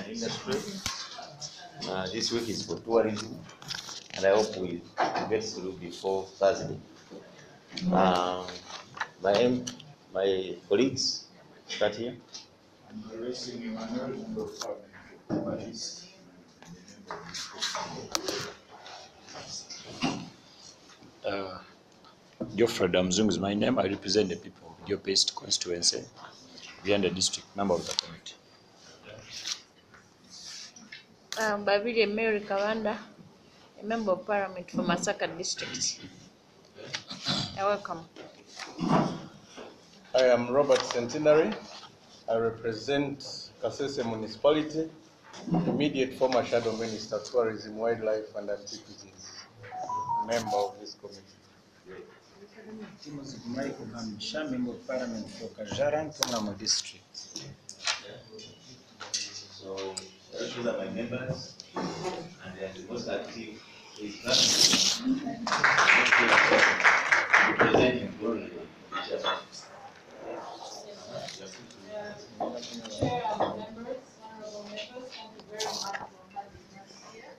Industry. This week is for tourism, and I hope we get through before Thursday. My colleagues start here. Geoffrey Damzung is my name. I represent the people of Joppe East constituency, Vianda district, member of the committee. Babiri Mary Kawanda, a member of parliament for Masaka district. You're welcome. I am Robert Centenary. I represent Kasese municipality, immediate former shadow minister, tourism, wildlife and antiquities, member of this committee. Timothy Michael Hamisha, member of parliament for Kajaran, Tonamo district. So those are my members, and they are the most active. Representing Glory. Chair and members, honorable members, thank you very much for having us here.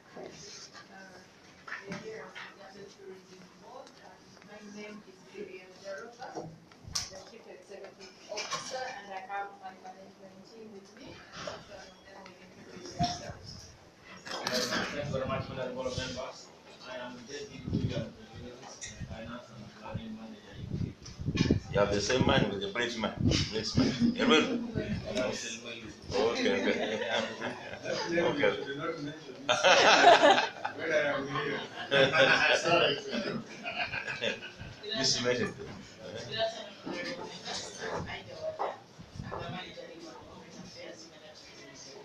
We're here on the Tourism Board. My name is Vivian Jaroka, the Chief Executive Officer, and I have my management team with me. Thank you very much, honorable members. I am David William, Finance and Planning Manager. You have the same man with the British man. British man. Okay, okay. Okay. This method.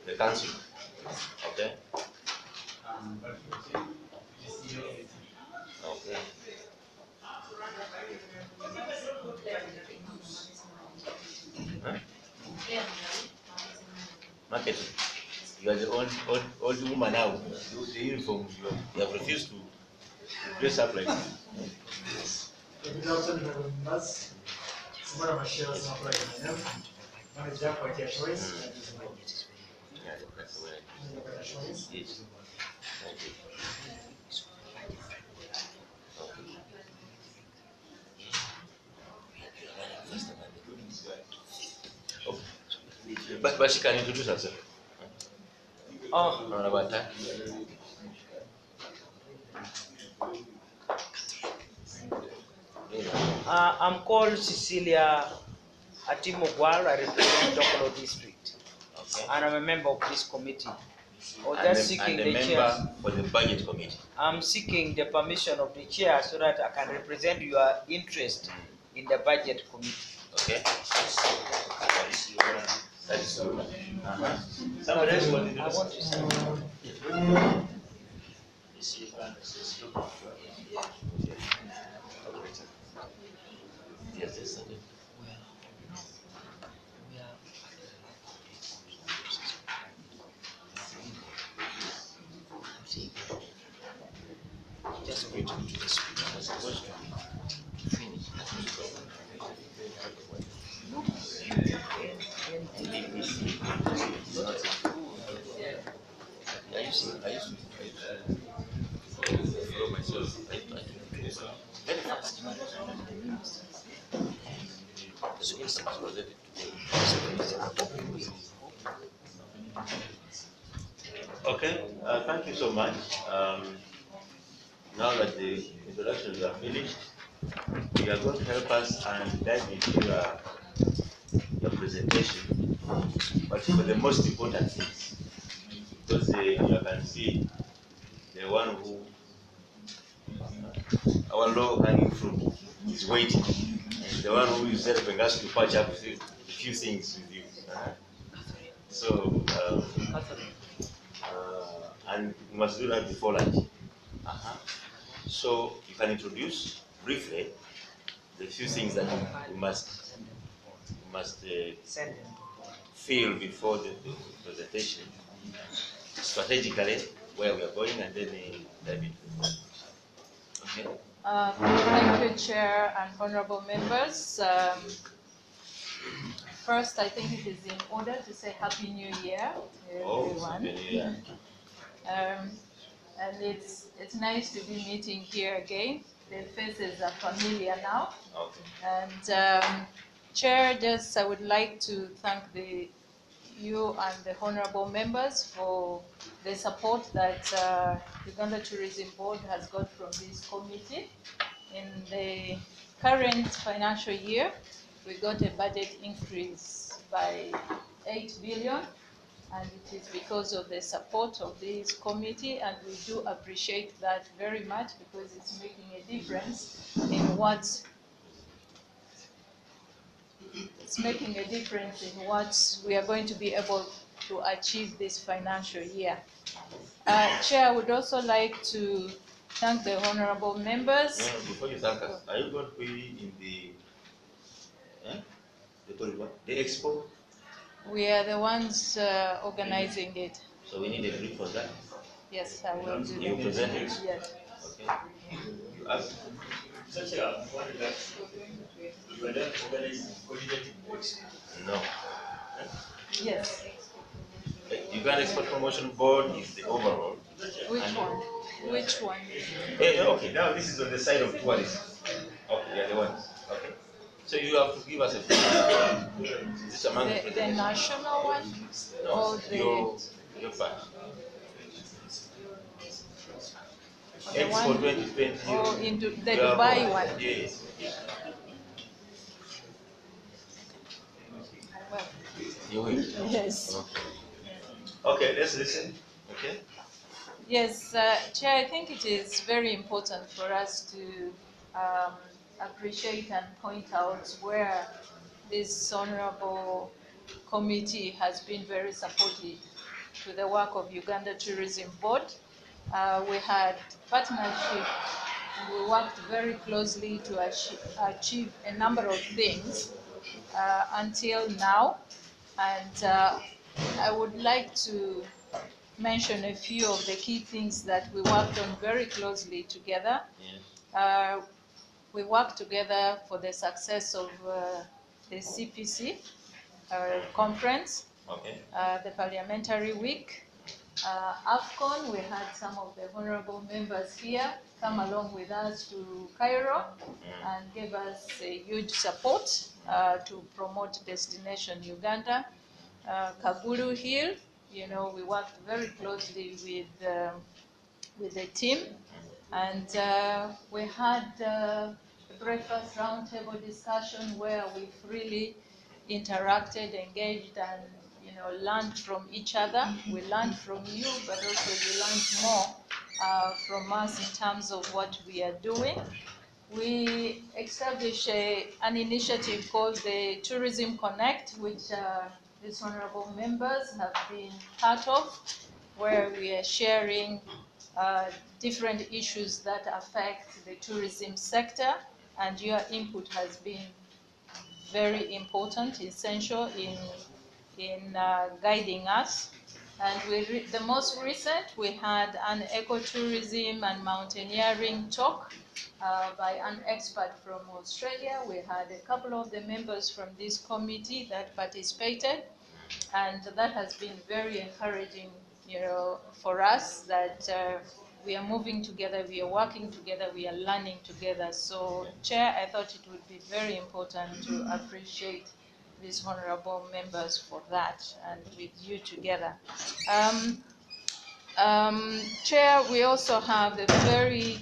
The council. Okay. Okay. Huh? Marketing. You are the old woman now. The uniform, you have refused to dress up like this. Good afternoon, members. Samara Mashira is not right now. Manager for your choice. Yeah, that's the way. Yes. Thank you. But she can introduce herself. Oh, no, about that. I'm called Cecilia Atimogwal. I represent Dokolo district. Okay. And I'm a member of this committee. And the member for the budget committee. I'm seeking the permission of the chair so that I can represent your interest in the budget committee. Okay. That is good. Somebody else want to do Yes, yes, okay. Just wait to the speaker. I used to follow myself. Very fast. The instance was it. Okay, thank you so much. Now that the introductions are finished, you are going to help us and dive into your presentation, but for the most important things, because you can see the one who, our low-hanging fruit is waiting, and the one who is helping us to patch up a few things with you. So, and we must do that before lunch. So you can introduce briefly the few things that we must feel before the presentation, strategically where we are going, and then dive into. Okay. Thank you, Chair and honorable members. First, I think it is in order to say Happy New Year to everyone. Yeah. And it's nice to be meeting here again. The faces are familiar now. Okay. And Chair, just I would like to thank you and the honorable members for the support that Uganda Tourism Board has got from this committee. In the current financial year, we got a budget increase by 8 billion, and it is because of the support of this committee, and we do appreciate that very much because it's making a difference in what we are going to be able to achieve this financial year. Chair, I would also like to thank the honorable members. No, before you thank us, are you going to be in the expo? We are the ones organizing it. So we need a brief for that. Yes, I will do You that. present it? Yes. Okay. You ask. No. Yes. Uganda Export Promotion Board is the overall. Which one? Which one? Okay, now this is on the side of tourism. Okay, they are the ones. Okay. So you have to give us a is this among The national one? no, or your part. the Expo one 2020. or into the you have Dubai one? Yes. Well, You will. yes. Okay. Okay, let's listen. Okay. Yes, Chair, I think it is very important for us to appreciate and point out where this honorable committee has been very supportive to the work of Uganda Tourism Board. We had partnership and we worked very closely to achieve a number of things until now. And I would like to mention a few of the key things that we worked on very closely together. We worked together for the success of the CPC conference, Okay. the Parliamentary Week. AFCON, we had some of the honorable members here come along with us to Cairo and gave us a huge support to promote Destination Uganda. Kaguru Hill, you know, we worked very closely with the team, and we had a breakfast roundtable discussion where we freely interacted, engaged, and learned from each other. We learned from you, but also you learned more from us in terms of what we are doing. We established an initiative called the Tourism Connect, which these honorable members have been part of, where we are sharing different issues that affect the tourism sector, and your input has been very important, essential in guiding us. And the most recent, we had an ecotourism and mountaineering talk by an expert from Australia. We had a couple of the members from this committee that participated, and that has been very encouraging, for us that we are moving together, we are working together, we are learning together. So, Chair, I thought it would be very important to appreciate these honorable members for that, and with you together. Chair, we also have a very,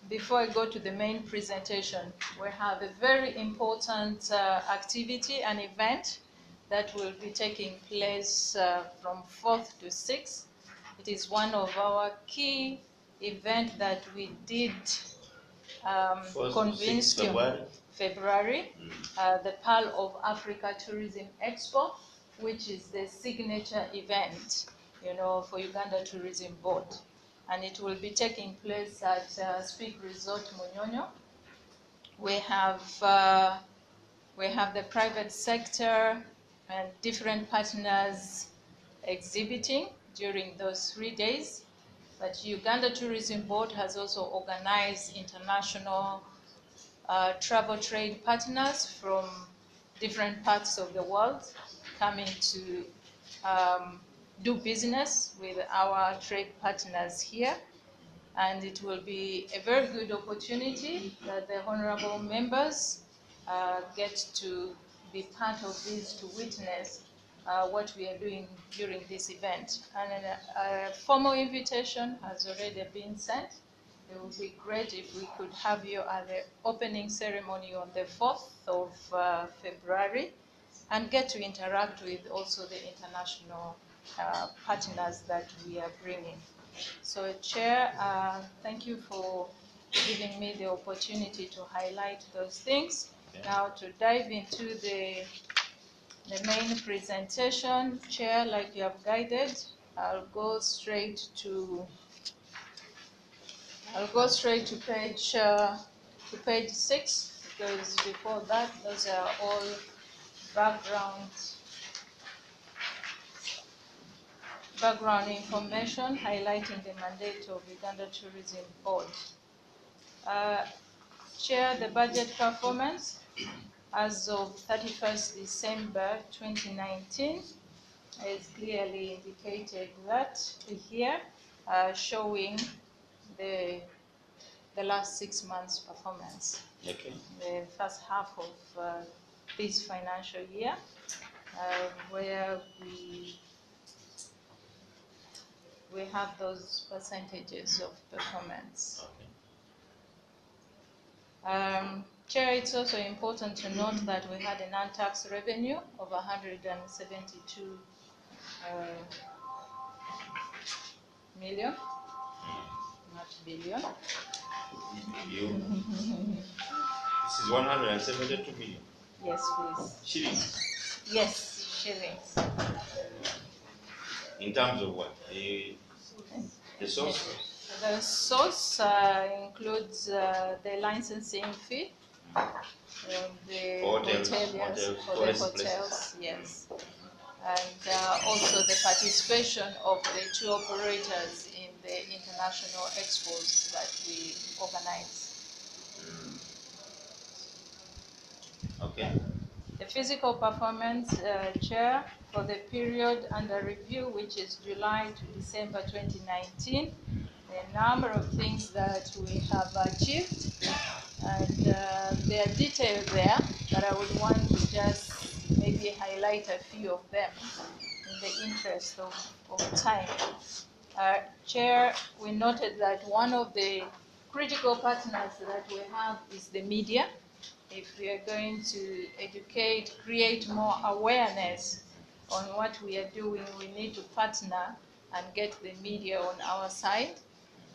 before I go to the main presentation, we have a very important activity, an event that will be taking place from 4th to 6th. It is one of our key events that we did convinced February, the Pearl of Africa Tourism Expo, which is the signature event, for Uganda Tourism Board. And it will be taking place at Speak Resort Munyonyo. We have the private sector and different partners exhibiting during those 3 days. But Uganda Tourism Board has also organized international travel trade partners from different parts of the world coming to do business with our trade partners here. And it will be a very good opportunity that the honorable members get to be part of this, to witness what we are doing during this event. And a formal invitation has already been sent. It would be great if we could have you at the opening ceremony on the 4th of February and get to interact with also the international partners that we are bringing. So, Chair, thank you for giving me the opportunity to highlight those things. Okay. Now, to dive into the main presentation, Chair, like you have guided, I'll go straight to page 6, because before that, those are all background information highlighting the mandate of Uganda Tourism Board. Chair, the budget performance as of 31st December 2019 is clearly indicated that here, showing the last 6 months' performance. Okay. The first half of this financial year, where we have those percentages of performance. Okay. Chair, it's also important to note that we had a non-tax revenue of 172 million, not billion. This is 172 million. Yes, please. Shillings. Yes, shillings. In terms of what? The source? The source includes the licensing fee, the hotels, yes, and also the participation of the tour operators in the international expos that we organize. Okay. The physical performance, Chair, for the period under review, which is July to December 2019, a number of things that we have achieved, and they are detailed there, but I would want to just maybe highlight a few of them in the interest of time. Chair, we noted that one of the critical partners that we have is the media. If we are going to educate, create more awareness on what we are doing, we need to partner and get the media on our side.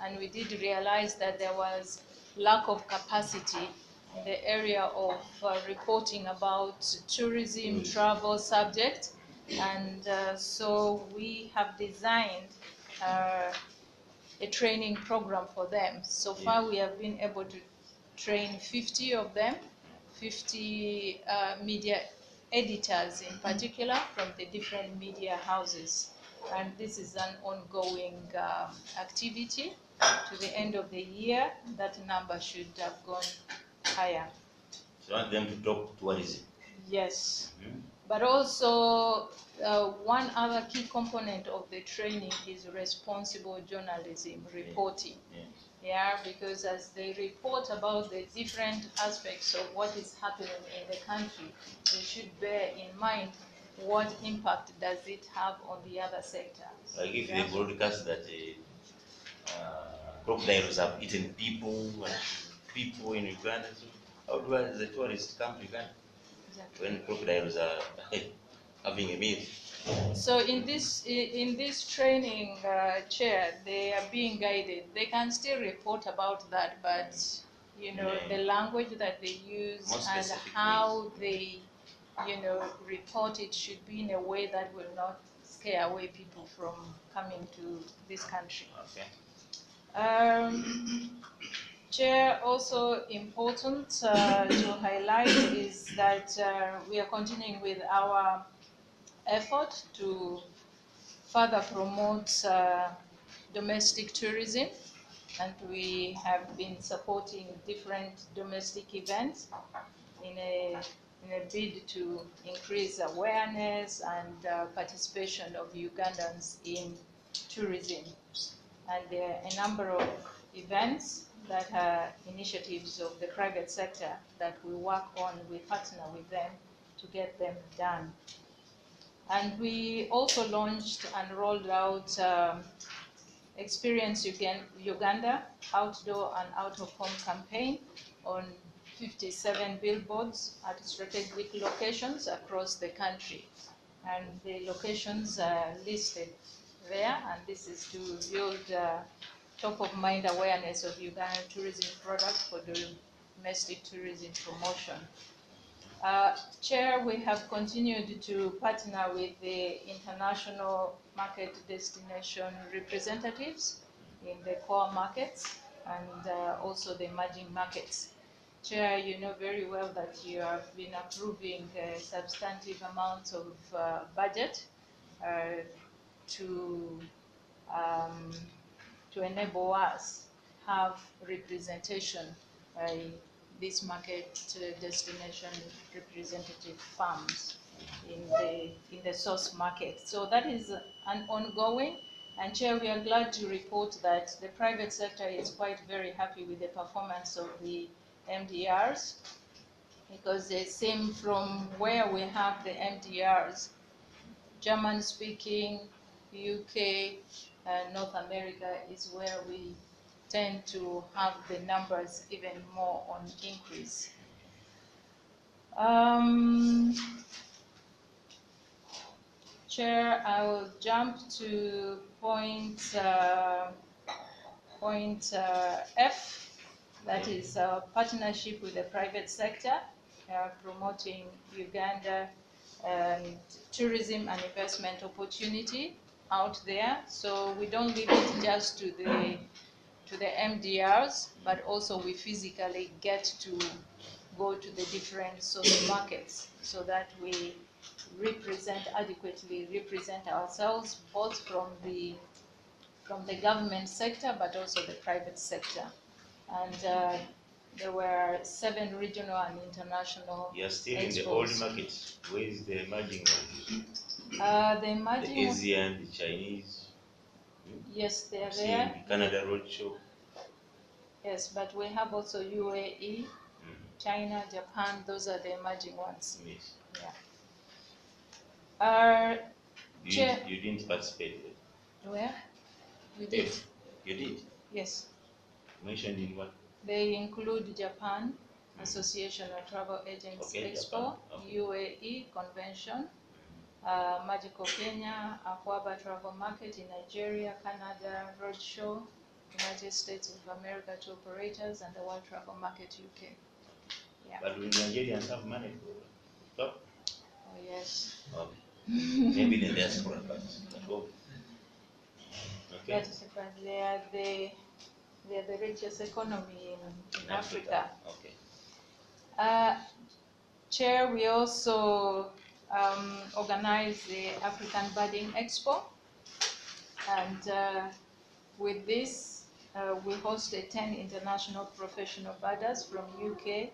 And we did realize that there was lack of capacity in the area of reporting about tourism, travel subject. And so we have designed a training program for them. So far, we have been able to train 50 of them, 50 media editors in particular from the different media houses. And this is an ongoing activity. To the end of the year, that number should have gone higher. So you want them to talk tourism? Yes. But also, one other key component of the training is responsible journalism, reporting. Yeah, because as they report about the different aspects of what is happening in the country, they should bear in mind what impact does it have on the other sectors. Like if they broadcast that crocodiles have eaten people and people in Uganda, so how do the tourists come to Uganda? Exactly. When crocodiles are having a meal? So in this training, Chair, they are being guided. They can still report about that, but the language that they use and how they report it should be in a way that will not scare away people from coming to this country. Okay. Chair, also important to highlight is that we are continuing with our effort to further promote domestic tourism, and we have been supporting different domestic events in a in a bid to increase awareness and participation of Ugandans in tourism. And there are a number of events that are initiatives of the private sector that we work on, we partner with them to get them done. And we also launched and rolled out Experience Uganda outdoor and out-of-home campaign on 57 billboards at strategic locations across the country. And the locations are listed there, and this is to build top-of-mind awareness of Ugandan tourism products for the domestic tourism promotion. Chair, we have continued to partner with the international market destination representatives in the core markets and also the emerging markets. Chair, you know very well that you have been approving substantive amounts of budget to enable us have representation by these market destination representative firms in the source market. So that is an ongoing, and Chair, we are glad to report that the private sector is quite very happy with the performance of the MDRs, because they seem from where we have the MDRs, German speaking, UK, North America is where we tend to have the numbers even more on increase. Chair, I will jump to point F, that is our partnership with the private sector, promoting Uganda and tourism and investment opportunity out there. So we don't leave it just to the MDRs, but also we physically get to go to the different source markets so that we adequately represent ourselves, both from the government sector but also the private sector. And there were 7 regional and international You are still expos. in the old market. Where is the emerging The the emerging Asian, the Chinese? Yes, they are See there. the Canada Roadshow. Yes, but we have also UAE, China, Japan. Those are the emerging ones. Yes. Yeah. You didn't participate. Where? We did. Yes. You did. Yes. Mentioned in what? They include Japan, Association of Travel Agents Expo, Japan. UAE Convention, Magical Kenya, Akwaba Travel Market in Nigeria, Canada Roadshow, United States of America to operators, and the World Travel Market UK. Yeah. But will Nigerians have money for top? Oh yes. Okay. Maybe the diaspora, but okay. But they are the richest economy in Africa. Okay. Chair, we also organize the African Birding Expo, and with this, we hosted 10 international professional birders from UK,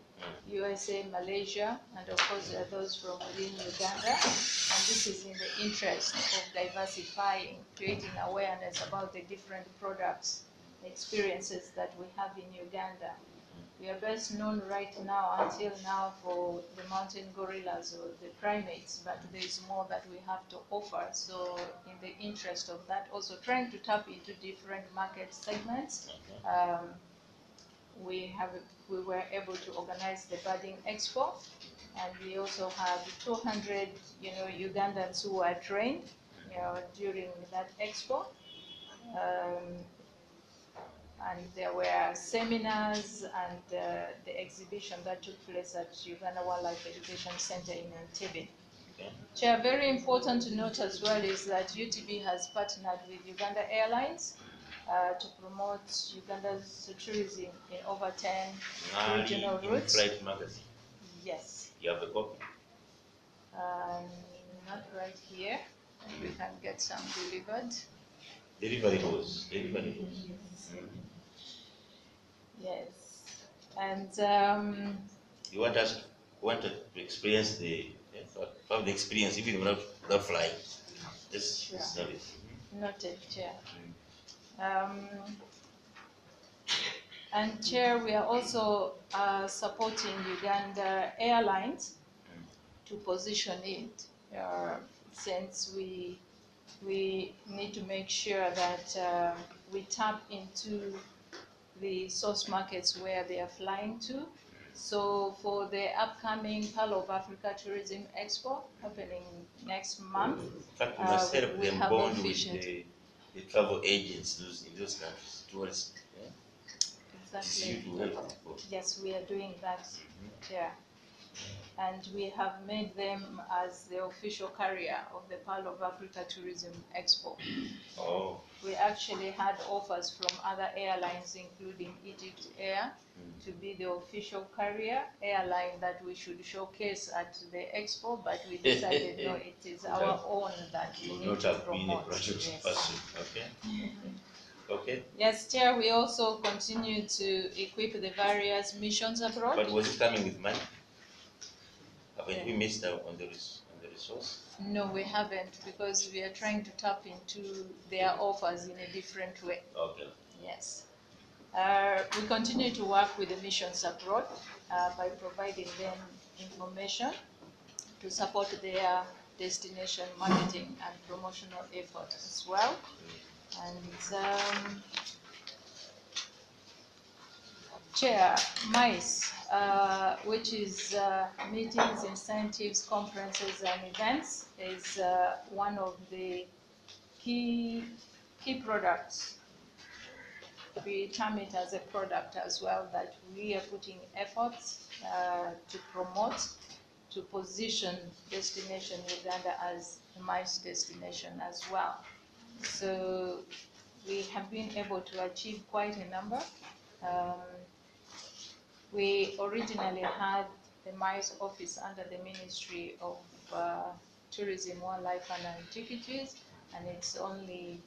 USA, Malaysia, and of course there are those from within Uganda. And this is in the interest of diversifying, creating awareness about the different products, experiences that we have in Uganda. We are best known right now, until now, for the mountain gorillas or the primates, but there is more that we have to offer. So in the interest of that, also trying to tap into different market segments, we were able to organize the Birding Expo, and we also have 200 Ugandans who were trained during that expo. And there were seminars and the exhibition that took place at Uganda Wildlife Education Center in Entebbe. Okay. Chair, very important to note as well is that UTB has partnered with Uganda Airlines to promote Uganda's tourism in over 10 regional routes. Flight magazine. Yes. You have a copy? Not right here. We can get some delivered. Delivery goes. Yes. And you want us wanted to experience have the experience even without flying. This service. Noted, Chair. And Chair, we are also supporting Uganda Airlines to position it, since we need to make sure that we tap into the source markets where they are flying to. So for the upcoming Pearl of Africa Tourism Expo happening next month, In fact, we must help we them have bond envisioned- with the travel agents in those countries, tourists. Exactly. It's you to help people. Yes, we are doing that, Chair. And we have made them as the official carrier of the Pearl of Africa Tourism Expo. Oh, We actually had offers from other airlines, including Egypt Air, to be the official carrier airline that we should showcase at the expo, but we decided no, it is our own that we need not to have been a promote. project Yes. person. Okay. Okay. Yes, Chair, we also continue to equip the various missions abroad. But was it coming with money? Haven't Yeah. we missed out on the resource? No, we haven't, because we are trying to tap into their offers in a different way. Okay. Yes. We continue to work with the missions abroad by providing them information to support their destination marketing and promotional efforts as well. And Chair, MICE, which is meetings, incentives, conferences, and events, is one of the key products. We term it as a product as well, that we are putting efforts to promote, to position destination Uganda as a MICE destination as well. So we have been able to achieve quite a number. We originally had the MICE office under the Ministry of Tourism, Wildlife and Antiquities, and it's only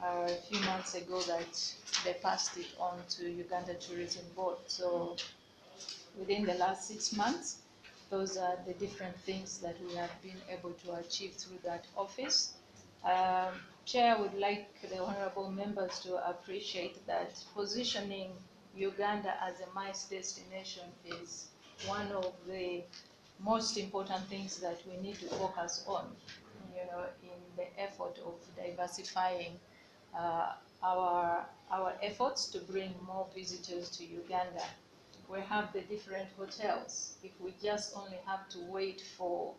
a few months ago that they passed it on to Uganda Tourism Board. So within the last 6 months, those are the different things that we have been able to achieve through that office. Chair, would like the honorable members to appreciate that positioning Uganda as a MICE destination is one of the most important things that we need to focus on, in the effort of diversifying our efforts to bring more visitors to Uganda. We have the different hotels. If we just only have to wait for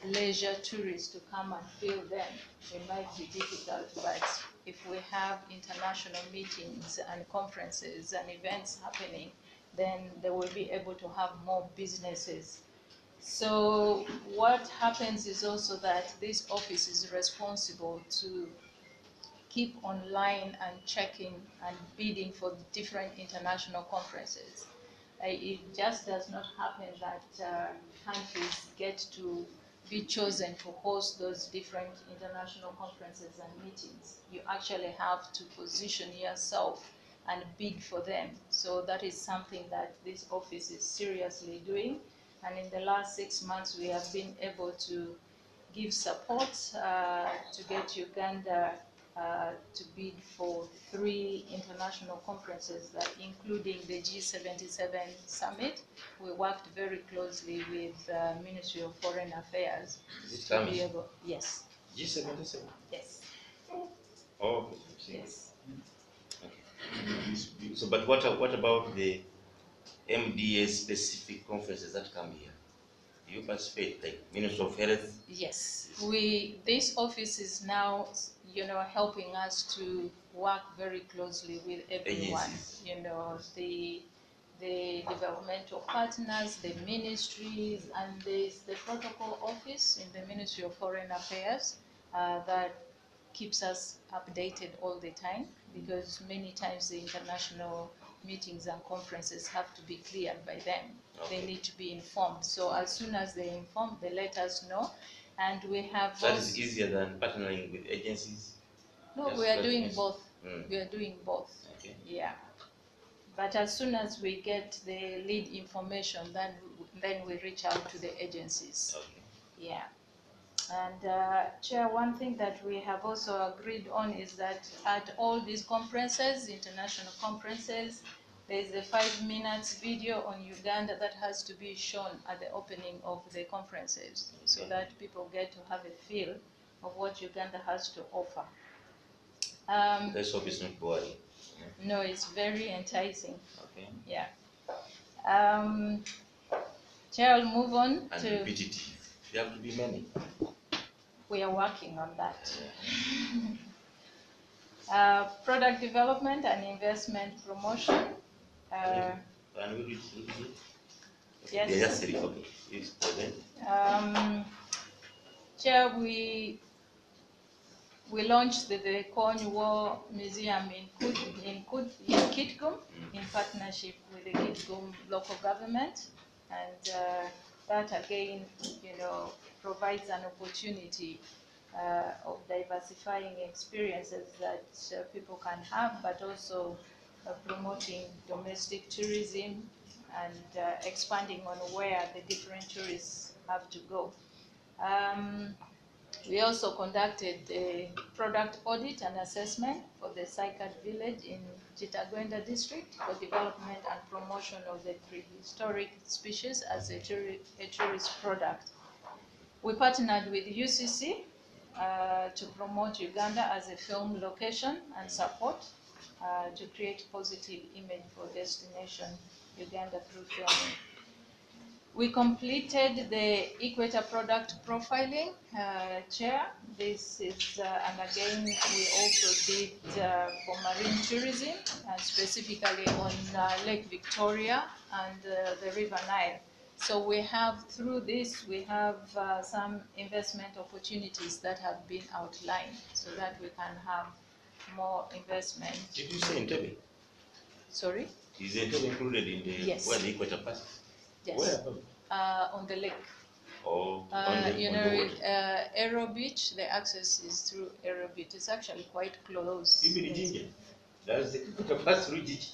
leisure tourists to come and fill them, it might be difficult, but if we have international meetings and conferences and events happening, then they will be able to have more businesses. So what happens is also that this office is responsible to keep online and checking and bidding for different international conferences. It just does not happen that countries get to be chosen to host those different international conferences and meetings. You actually have to position yourself and bid for them. So that is something that this office is seriously doing. And in the last 6 months, we have been able to give support to get Uganda to bid for 3 international conferences, that including the G77 summit. We worked very closely with the Ministry of Foreign Affairs to be able. Yes. G77. Yes. Oh. Yes. Okay. So, but what about the MDA specific conferences that come here? Do you participate, like Ministry of Health? Yes. This office is now, helping us to work very closely with everyone. Agencies. The developmental partners, the ministries, and there's the protocol office in the Ministry of Foreign Affairs that keeps us updated all the time, because many times the international meetings and conferences have to be cleared by them. Okay. They need to be informed. So as soon as they're informed, they let us know. And we have So that is easier than partnering with agencies? No, Yes, we are that doing is- both. Mm. We are doing both. Okay. Yeah. But as soon as we get the lead information, then then we reach out to the agencies. Okay. Yeah. And Chair, one thing that we have also agreed on is that at all these conferences, international conferences, there's a 5 minutes video on Uganda that has to be shown at the opening of the conferences so that people get to have a feel of what Uganda has to offer. Let's hope it's not boring. No, it's very enticing. Okay. Yeah. Chair, I'll move on And to. repetitive. There have to be many. We are working on that. Product development and investment promotion. Can we read it? Yes. Yeah, just three. Okay. It's present. Chair, we launched the Corn War Museum in Kitgum in partnership with the Kitgum local government, and that again, provides an opportunity of diversifying experiences that people can have, but also promoting domestic tourism and expanding on where the different tourists have to go. We also conducted a product audit and assessment for the Saikat village in Chitagwenda district for development and promotion of the prehistoric species as a tourist product. We partnered with UCC to promote Uganda as a film location and support to create positive image for destination Uganda through filming. We completed the Equator product profiling, Chair. This is, and again, we also did for marine tourism, specifically on Lake Victoria and the River Nile. So we have, through this, we have some investment opportunities that have been outlined so that we can have more investment. Did you say Entebbe? Sorry? Is Entebbe included in the Yes. where the equator passes? Yes. Where? On the lake. Or on the water? Aero Beach, the access is through Aero Beach. It's actually quite close. Even in Ginger. Does the equator pass through Ginger?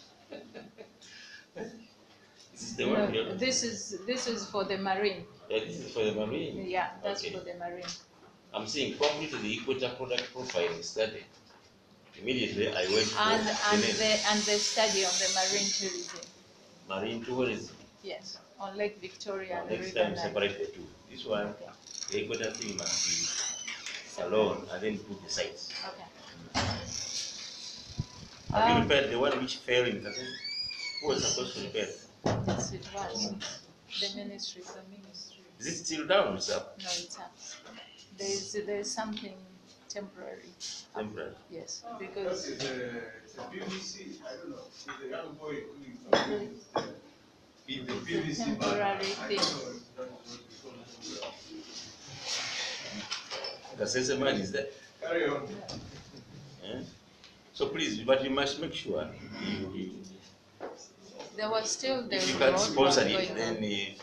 This is the one here. This is for the marine. Yeah, this is for the marine. Yeah, that's Okay. for the marine. I'm saying complete the equator product profiling study. Immediately I went for And the study on the marine tourism. marine tourism. Yes, on Lake Victoria and the Next River time Nile. separate the two. This one, Okay. the equator thing must be alone and then put the sites. Okay. Have you repaired the one which fell in Kasese? Who was supposed to repair it? Yes, it was. The ministry. Is it still down, sir? No, it's up. There's something temporary. Temporary. Yes, because It's a PVC, I don't know, it's a young boy doing in the PVC. temporary thing. Kasese man is there. Carry on. Eh? So please, but you must make sure There was still the if you can road sponsor work it, going then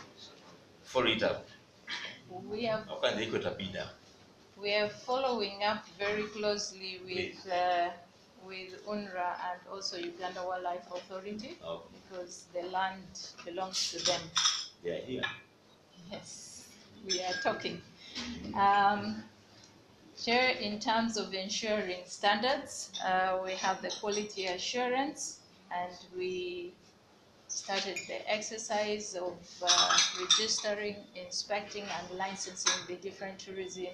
follow it up. on. We have How can the equator be down? We are following up very closely with UNRWA and also Uganda Wildlife Authority Okay. because the land belongs to them. They are here. Yes, we are talking. Chair, in terms of ensuring standards, we have the quality assurance, and we started the exercise of registering, inspecting, and licensing the different tourism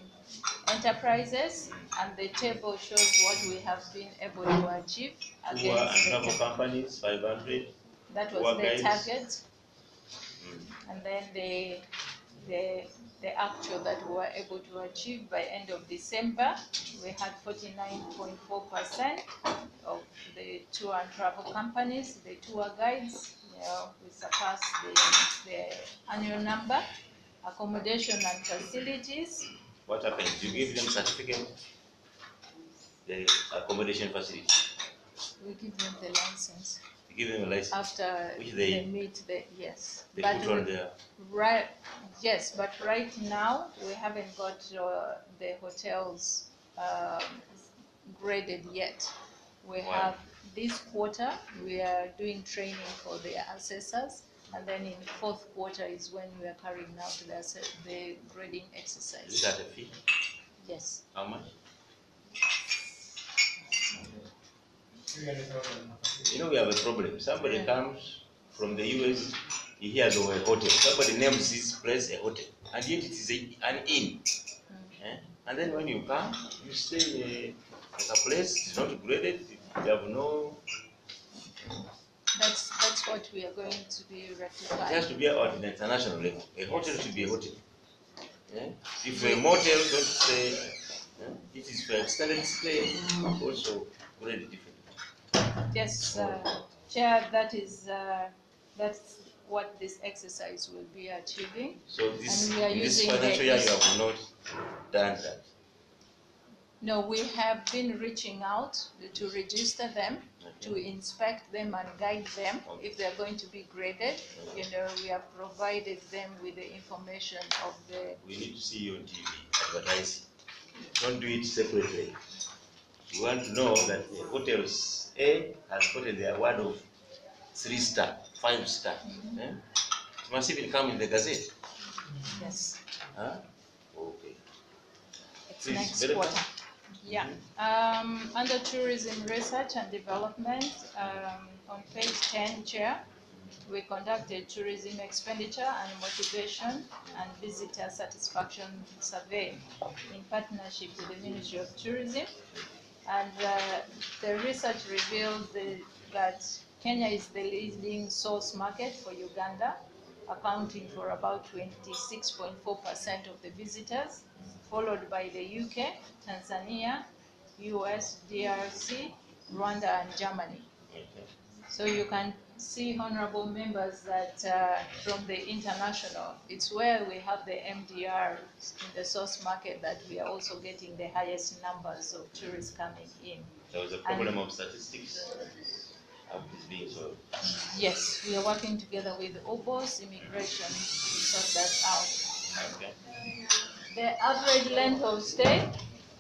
enterprises. And the table shows what we have been able to achieve Tour and against travel companies, 500. that was tour the guides. target. And then the actual that we were able to achieve by end of December, we had 49.4% of the tour and travel companies, the tour guides, we surpassed the annual number. Accommodation and facilities, What happens? You give them certificate, the accommodation facility. we give them the license You give them a license. after Which they meet the, yes. They But put on we- their. Right, yes, but right now, we haven't got the hotels graded yet. We Why? have, this quarter, we are doing training for the assessors And then in fourth quarter is when we are carrying out the grading Is exercise. it at a fee? Yes. How much? 300,000. You know, we have a problem. Somebody comes from the US, he hears of a hotel. Somebody names this place a hotel, and yet it is an inn. And then when you come, you stay at a place, it's not graded, you have no. That's what we are going to be It has rectifying. to be at an international level. A hotel should be a hotel. If a motel, don't say, it is for extended stay, also graded different. Yes, Chair, that's what this exercise will be achieving. So this, And we are in this using financial year, you have not done that. No, we have been reaching out to register them, to inspect them and guide them if they're going to be graded. You know, we have provided them with the information of the. We need to see you on TV advertising. Don't do it separately. We want to know that the hotels A has gotten the award of 3-star, 5-star. It must even come in the Gazette. Yes. Huh? Okay. It's Please, next very quarter. fast. Yeah. Under tourism research and development, on page 10, Chair, we conducted tourism expenditure and motivation and visitor satisfaction survey in partnership with the Ministry of Tourism. And the research revealed that Kenya is the leading source market for Uganda, accounting for about 26.4% of the visitors, followed by the UK, Tanzania, US, DRC, Rwanda, and Germany. So you can see, honorable members, that from the international, it's where we have the MDR in the source market that we are also getting the highest numbers of tourists coming in. There was a problem of statistics. How it is being solved. Yes, we are working together with OBOS Immigration to sort that out. Okay. The average length of stay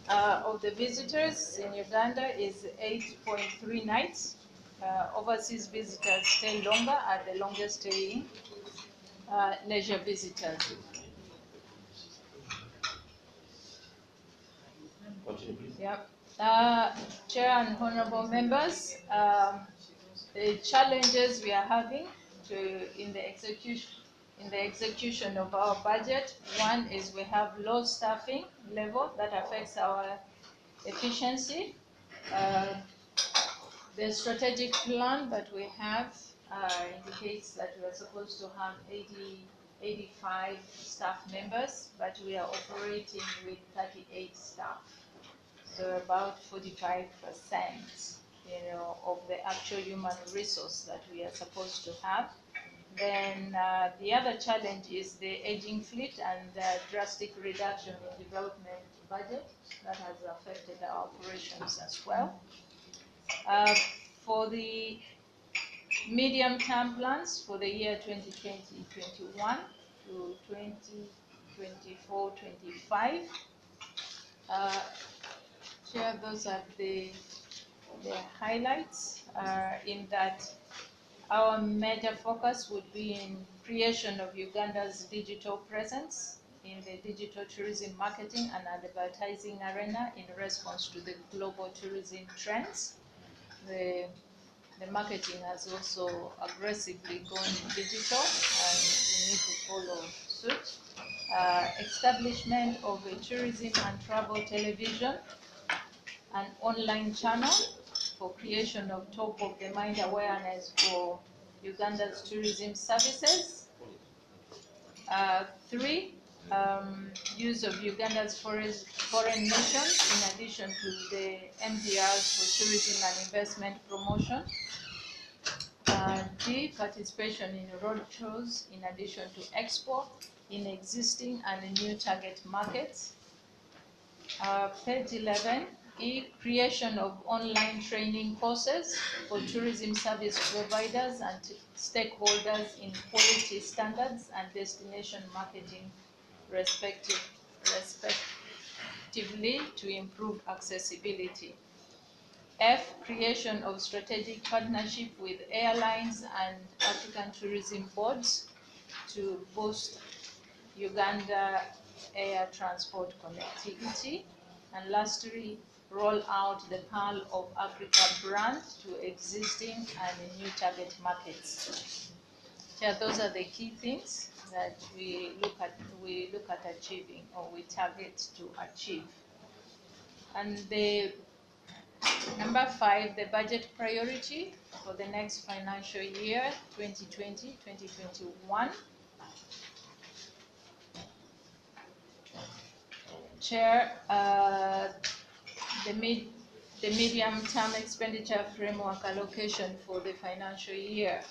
of the visitors in Uganda is 8.3 nights. Overseas visitors stay longer, are the longest staying leisure visitors. Continue, please. Yep. Chair and honorable members, the challenges we are having in the execution of our budget. One is we have low staffing level that affects our efficiency. The strategic plan that we have indicates that we are supposed to have 85 staff members, but we are operating with 38 staff. So about 45%, of the actual human resource that we are supposed to have. Then the other challenge is the aging fleet and the drastic reduction in development budget that has affected our operations as well. For the medium-term plans for the year 2020-21 to 2024-25, Chair, those are the highlights in that our major focus would be in creation of Uganda's digital presence in the digital tourism marketing and advertising arena in response to the global tourism trends. The marketing has also aggressively gone digital, and we need to follow suit. Establishment of a tourism and travel television, an online channel for creation of top-of-the-mind awareness for Uganda's tourism services. 3, use of Uganda's foreign missions in addition to the MDRs for tourism and investment promotion. D, participation in road shows in addition to expo in existing and new target markets. Page 11, E, creation of online training courses for tourism service providers and stakeholders in quality standards and destination marketing respectively to improve accessibility. F, creation of strategic partnership with airlines and African tourism boards to boost Uganda air transport connectivity. And lastly, roll out the Pearl of Africa brand to existing and new target markets. Yeah, those are the key things that we look at achieving, or we target to achieve. And the number 5, the budget priority for the next financial year, 2020-2021. Chair, the medium-term expenditure framework allocation for the financial year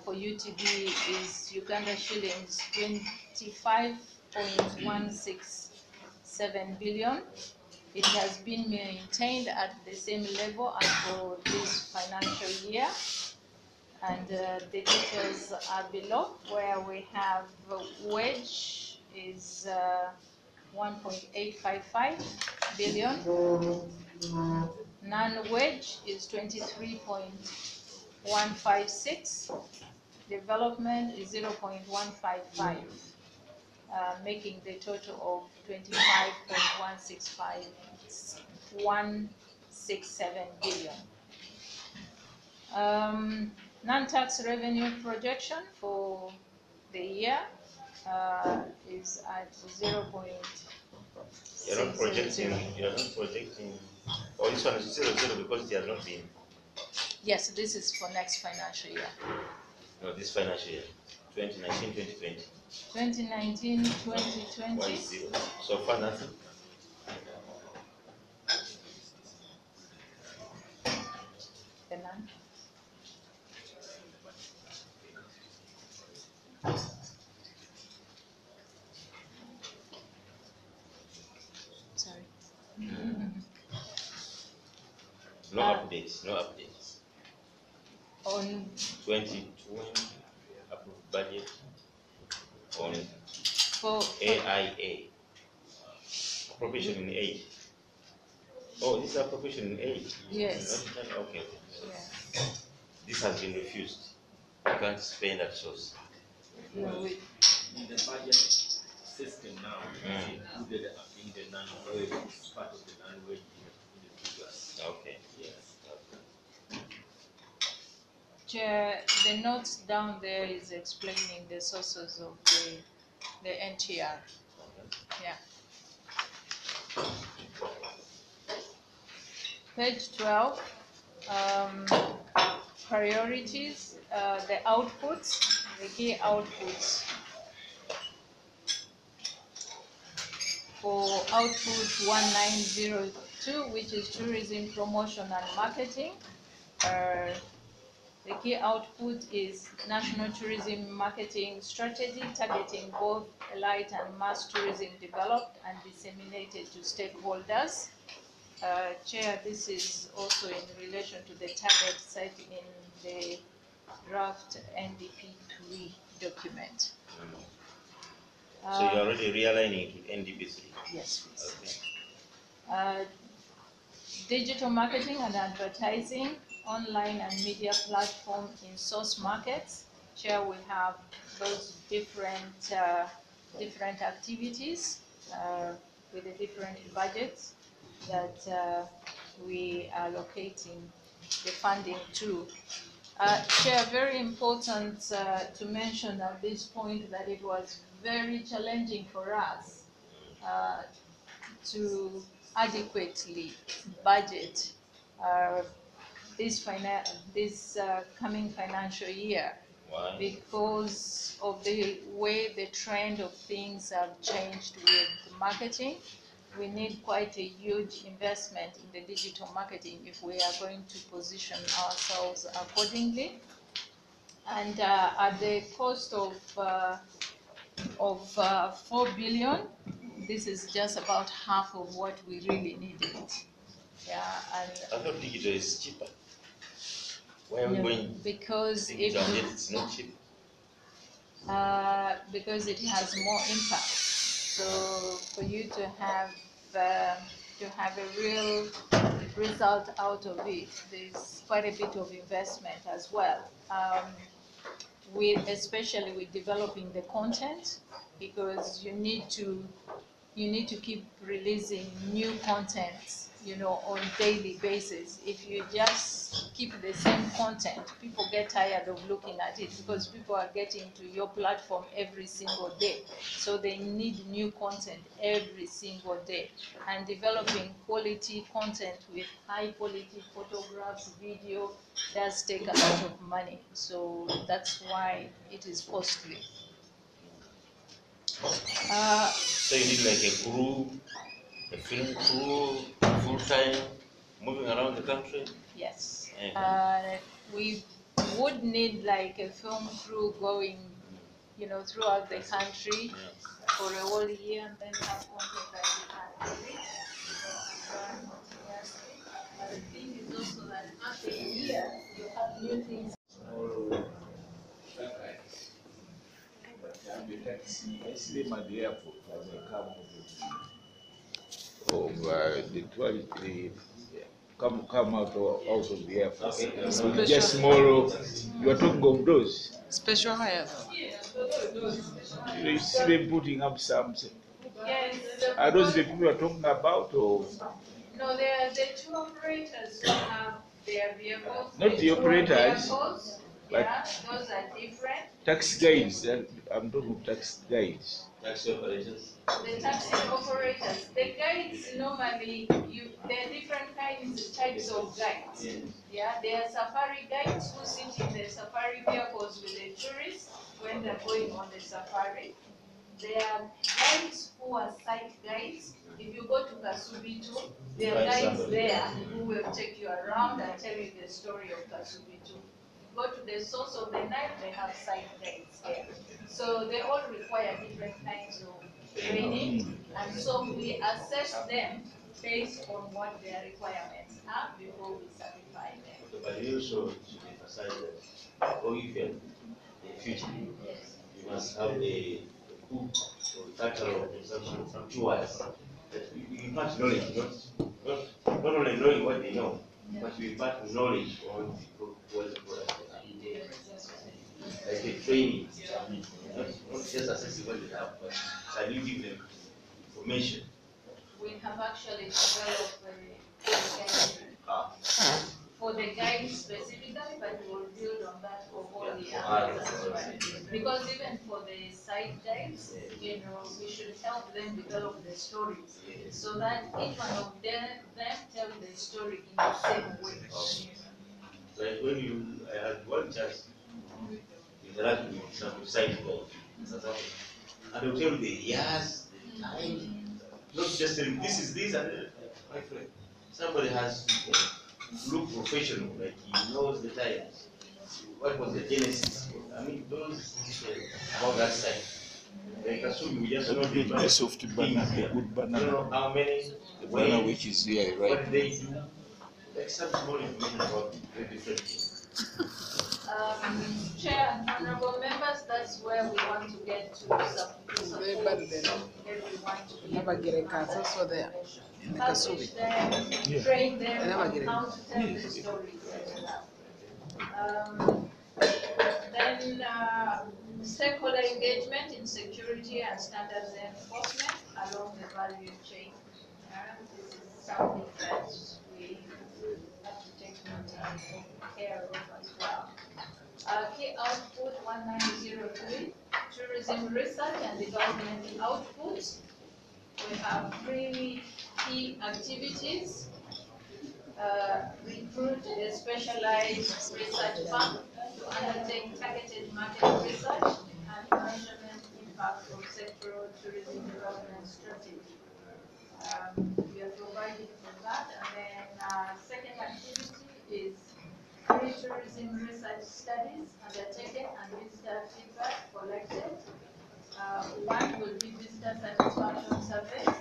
for UTB is Uganda shillings 25.167 billion. It has been maintained at the same level as for this financial year. And the details are below, where we have wage is 1.855 billion. Non-wage is 23.156. Development is 0.155, making the total of 25.167 billion. Non-tax revenue projection for the year is at 0.602. You're not projecting, oh, this one is 0 because it has not been. Yes, this is for next financial year. No, this financial year, 2019-2020. 2019-2020. Why is 0? So far nothing. The none. Sorry. No updates, no updates. On 2020 approved budget on for AIA. Appropriation in aid. Oh, this is appropriation in aid. Yes. Okay. Yeah. This has been refused. You can't spend at source. No, we, In the budget system now, it's included in the non-wage, it's part of the non-wage in the figures. Okay. Yes. Chair, the notes down there is explaining the sources of the NTR. Yeah. Page 12, priorities, the outputs, the key outputs. For output 1902, which is tourism promotion and marketing, the key output is national tourism marketing strategy targeting both elite and mass tourism developed and disseminated to stakeholders. Chair, this is also in relation to the target set in the draft NDP3 document. So you're already realigning it with NDP3? Yes, please. Okay. Digital marketing and advertising, online and media platform in source markets. Chair, we have those different activities with the different budgets that we are allocating the funding to. Chair, very important to mention at this point that it was very challenging for us to adequately budget this coming financial year. Why? Because of the way the trend of things have changed with marketing. We need quite a huge investment in the digital marketing if we are going to position ourselves accordingly. And at the cost of 4 billion, this is just about half of what we really needed. Yeah, and I thought digital is cheaper. Why are we going because digital and yet it's not cheap? because it has more impact. So for you to have to have a real result out of it. There's quite a bit of investment as well. Especially with developing the content, because you need to keep releasing new content, on daily basis. If you just keep the same content, people get tired of looking at it because people are getting to your platform every single day. So they need new content every single day. And developing quality content with high quality photographs, video, does take a lot of money. So that's why it is costly. So you need like a crew, a film crew, full-time, moving around the country? Yes. Uh-huh. We would need like a film crew going, throughout the country for a whole year, and then have content that we can edit continuously. But the thing is also that after a year, you have new things. I see them at the airport as I come of the toilet, come out of the airport. Special. Just tomorrow, you are talking of those. Special hire. You see them putting up some. Yes. Are those the people you are talking about, or? No, they are the two operators who have their vehicles. Not the operators, vehicles. but Yeah, those are different. taxi guides. I'm talking of taxi guides. Taxi operators? The taxi operators, the guides normally, there are different types of guides. Yeah, there are safari guides who sit in the safari vehicles with the tourists when they're going on the safari. There are guides who are site guides. If you go to Kasubitu, there are guides there who will take you around and tell you the story of Kasubitu. Go to the source of the Nile, they have site guides there. So they all require different kinds of training, and so we assess them based on what their requirements are before we certify them. But you also should emphasize that, or if in the future, you must have a book or catalog or some tours that you impart knowledge, not only knowing what they know, but you impart knowledge on what the product is. Like a training, not just assessing what they have, but can you give them information? We have actually developed for the guide specifically, but we will build on that for all the others as well. Because even for the site guides, we should help them develop the stories so that each one of them tell the story in the same way. Like when I had one chance interact with some site guides, and they'll tell you the years, the time, not just telling this is this and my friend. Somebody has to look professional, like he knows the times. What was the genesis? I mean, those about that site. Like assume we just know The soft banana, the good banana. I don't know how many, The banana which is here, right? what they do. Like some small information about the different things. Chair and honorable members, that's where we want to get to support everyone to be Never get a cancer, so there. In the publish Kasubi. them, train them Never on get it. how to tell the stories and stuff. Then stakeholder engagement in security and standards enforcement along the value chain. This is something that we have to take care of as well. Key output 1903, tourism research and development output. We have 3 key activities. Recruit a specialized research firm to undertake targeted market research and measurement impact of sectoral tourism development strategy. We are providing for that. And then second activity is 3 tourism research studies undertaken and visitor feedback collected. 1 will be visitor satisfaction surveys.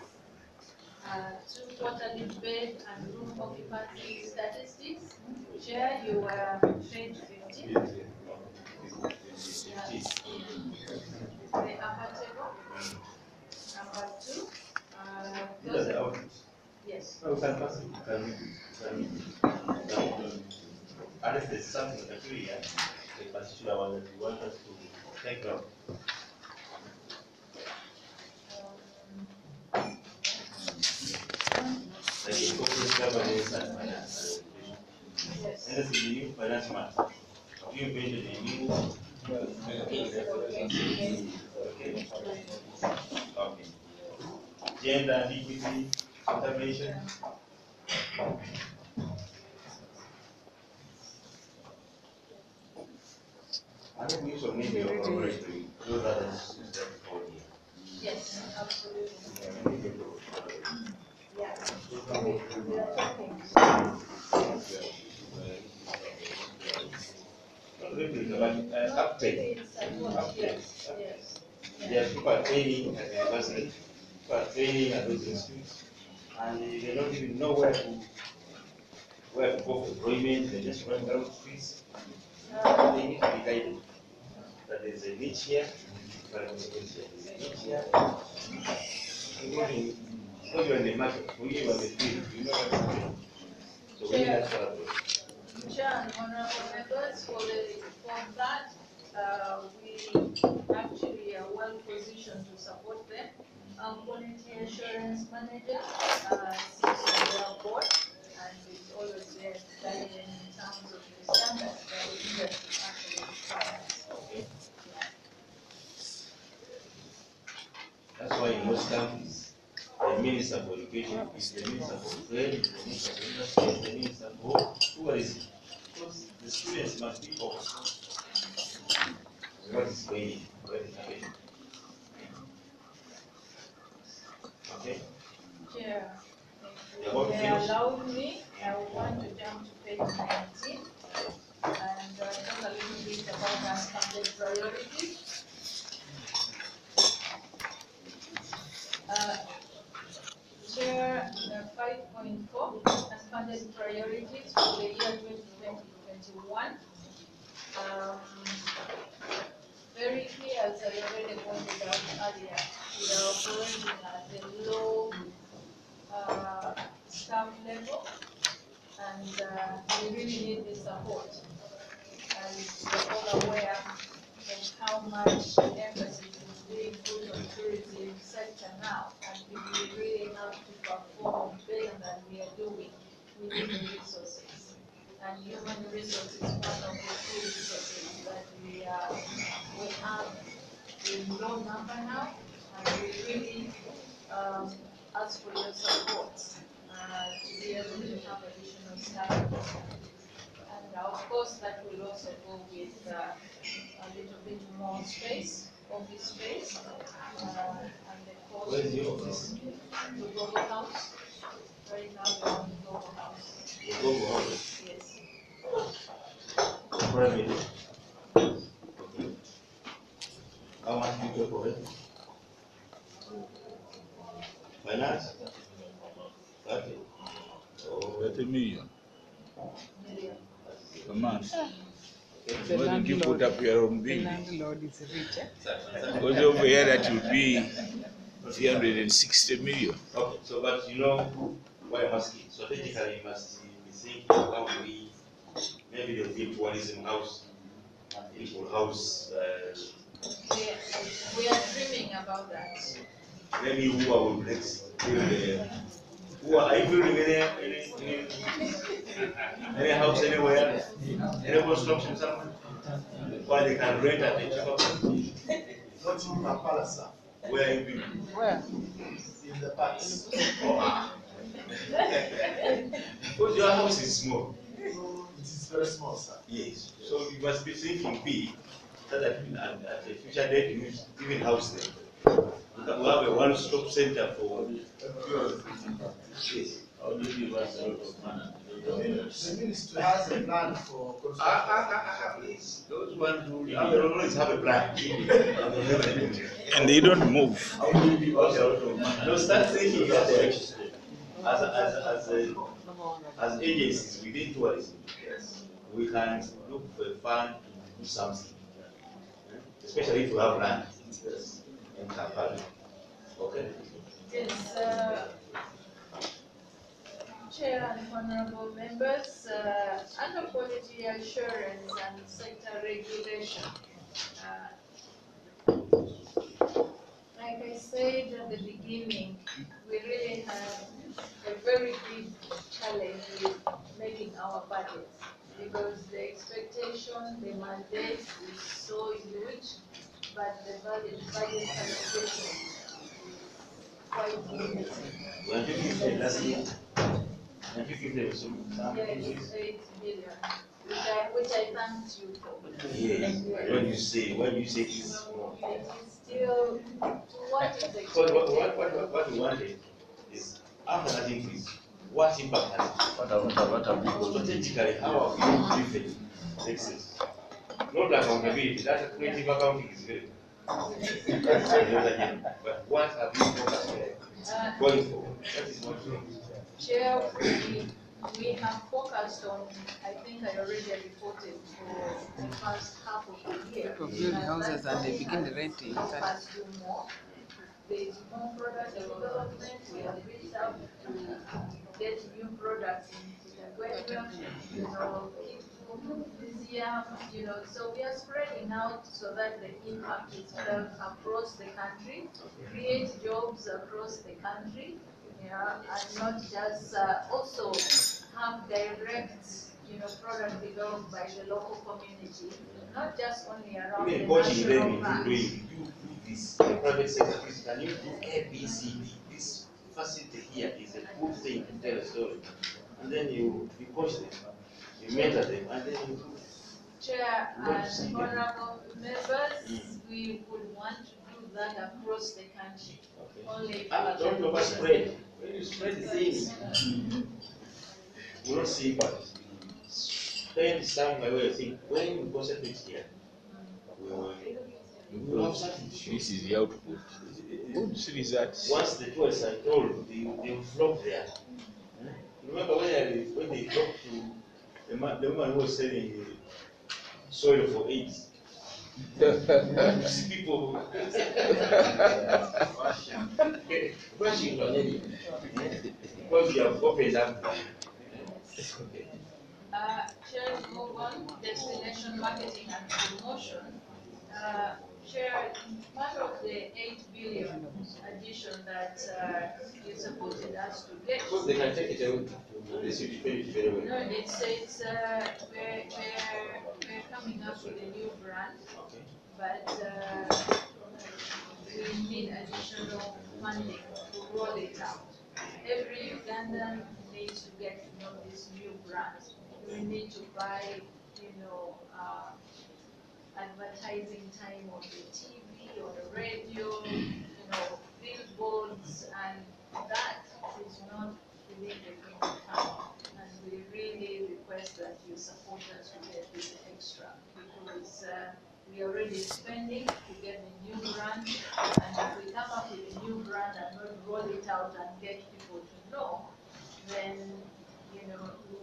2 quarterly bed and room occupancy statistics. Chair, you were paid 15. The upper table. Number 2. Yes. No, we can pass it. Unless there's something peculiar, the particular one that you want us to take up. Like the corporate governance and finance. Yes. And that's the new finance man. You invented a new. Okay. Gender and equity, contamination. I think we should need your collaboration. Those are the issues that fall here. Yes, absolutely. Yeah. We are talking. Uptake. Yes, yes. Yes, people are training at the university, people are training at those institutes, and they don't even know where to go for employment. They just run around the streets. They need to be guided. That there's a niche here, but there's a niche here. Including, when you're in the market, when you're on the field, you know what to do. So we need that collaboration. Chair and honorable members, for that, we actually are well positioned to support them. Our quality assurance manager sits on their board and is always there guiding in terms of the standards that the industry actually requires. That's why in most countries, the minister for education is the minister for trade, the minister for industry, the minister for tourism. Because the students must be focused on what is going on, what is happening. Okay? Chair, You're about to if they finish? allow me, I want to jump to page 19 and talk a little bit about unfunded priorities. Chair, 5.4, unfunded priorities for the year 2021. Very clear, as I already pointed out earlier, we are operating at a low staff level, and we really need the support. And we're all aware of how much emphasis is being put on tourism sector now, and if we really have to perform better than we are doing, we need the resources. And human resources is one of the key resources that we have in low number now, and we really ask for your support to be able to have additional staff. And of course, that will also go with a little bit more space, office space, and the cost. Where is the office? The Global House. Right now, we're on the Global House. The Global House? Yes. Private. Okay. How much do you pay for it? Finance? 30. Oh, 30 million a month. The Why did you put up your own The bill? landlord is rich. Because over here that will be 360 million. Okay, so but you know why I'm asking. Strategically, you must be thinking how we maybe they'll build tourism house, people house. We are dreaming about that. Maybe who are will next? Who are you building any house anywhere? Any construction somewhere? Why they can rent at the cheaper price? Not in Kampala, sir. Where are you building? Where? In the parks. Because your house is small. It is very small, sir. Yes. So you must be thinking big, so that at a future date you even house them. We have a one-stop center for. Yes. How do you give us a lot of money? The ministry has a plan for construction. Please. Those ones who always have a plan. And they don't move. How do you give us a lot of money? No, start thinking in that direction. As agencies within tourism, we can look for a fund to do something, especially if we have land in Kampala. Okay. Yes, Chair and honorable members, under quality assurance and sector regulation, like I said at the beginning, we really have a very big challenge with making our budgets because the expectation, the mandate is so huge, but the budget allocation is quite limited. When you give them last year, and you give them some Yes, 8 billion, which I thanked you for. yeah. When you say this, It is still what is because expected. what we wanted is after that increase, what impact has it? What have you Strategically, how have you driven excess? Not accountability, that creative accounting is very but what have you focused on going forward? That is what we want. Chair, we have focused on, I think I already reported for the first half of the year. People build houses and they begin renting. Help us do more. There is more product development. We have reached out to get new products into the web, museum, so we are spreading out so that the impact is felt across the country, create jobs across the country, and not just also have direct, product developed by the local community, not just only around Even the coaching national them into parks. doing, you do this, the private sector, please, can you do A, B, C, D? This facility here is a good thing to tell a story. And then you coach them, you mentor them, and then you Chair and honorable members, we would want to do that across the country. Only if we don't can- overspread. When you spread things, you don't see what. Spend some my way, think, when we concentrate here, we will have something to show. This is the output. Good results. Once the tourists are told, they will flock there. Remember when they flocked to the woman who was selling soil for AIDS? People rushing to an area because we have opened up. Chair, move on, destination marketing and promotion. Chair, part of the 8 billion addition that you supported us to get. Because they can take it away. They should spend it very well. No, it's we're coming up with a new brand, but we need additional funding to roll it out. Every Ugandan needs to get to know this new brand. We need to buy, advertising time on the TV, on the radio, billboards, and that is not within the kingdom town. And we really request that you support us to get this extra, because we are already spending to get a new brand, and if we come up with a new brand and not roll it out and get people to know, then we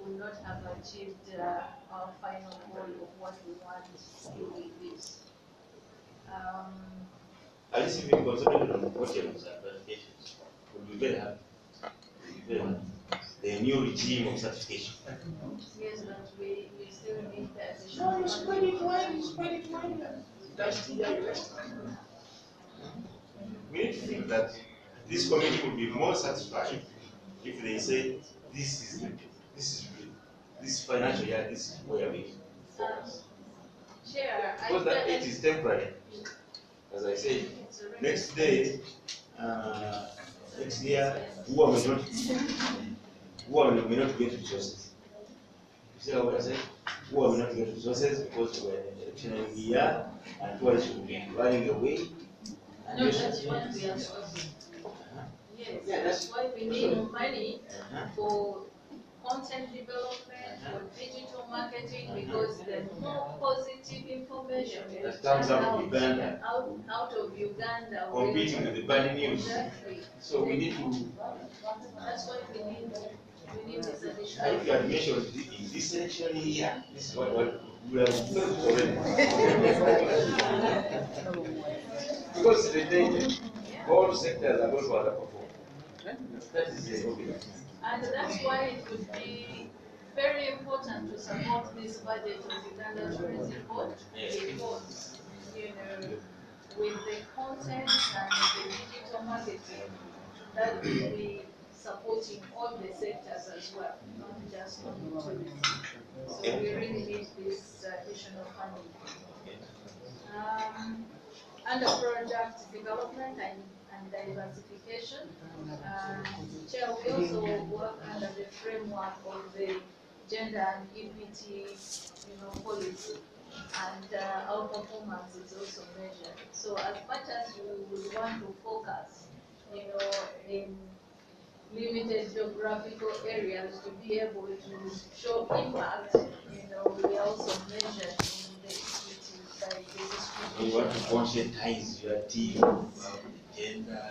will not have achieved our final goal of what we want to do with this. At least if we concentrate on hotels and certifications, we'll be very happy. The new regime of certification. Yes, but we still need that additional. You spread it wide. That's we need to think that this committee would be more satisfied if they say this financial year, this is where we focus. Chair, Because that 8 is temporary. As I said, next day, next year, who may not get resources. You see what I say? Who may not get resources because we're in an election year and tourists will be running away. No, that's what we are stopping. Yes, that's why we need money for content development, for digital marketing, because the more positive information that comes out of Uganda, out of Uganda, competing with the bad news. Exactly. So we need to. That's why we need this additional. If you had mentioned in this election year, this is what we have already. Because the danger, all sectors are going to underperform. And that's why it would be very important to support this budget of Uganda Tourism Board because, with the content and the digital marketing, that will be supporting all the sectors as well, not just only tourism. So we really need this additional funding. Under project development and diversification, Chair, we also work under the framework of the gender and equity, policy, and our performance is also measured. So as much as we would want to focus, in limited geographical areas to be able to show impact, we also measure in the equity by the distribution. You want to conscientize your team about gender.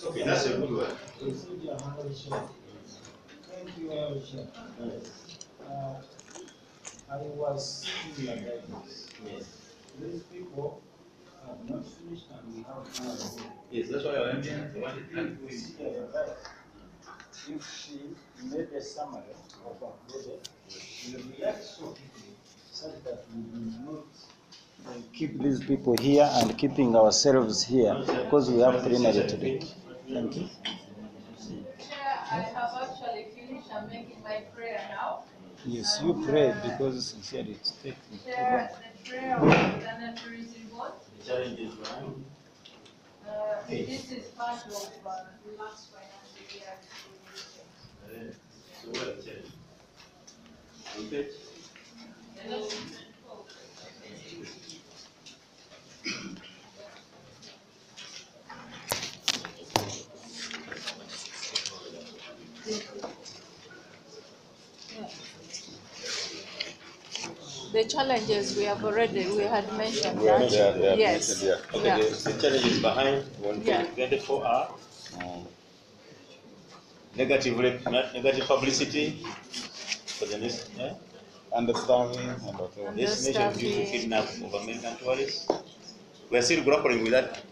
Okay, that's a good one. Thank you, Chair. I was sitting like this. Yes. These people have not finished and we have another. Yes, that's why I wanted to If she made a summary of our project, we will react so quickly such that we do not keep these people here and keeping ourselves here because we have plenary today. Thank you. Chair, I have actually finished. I'm making my prayer now. Yes, you pray because sincerely it's taking. Chair, the prayer of the Uganda Tourism Board. The challenges, right? This is part of the last financial year. So what are the challenges? Okay. The challenges we had mentioned Yeah, that. yeah, Yes. yeah. Okay, Yeah. the challenges behind 124 are negative publicity for the next, understaffing and whatever. Destination due to kidnap of American tourists. We are still grappling with that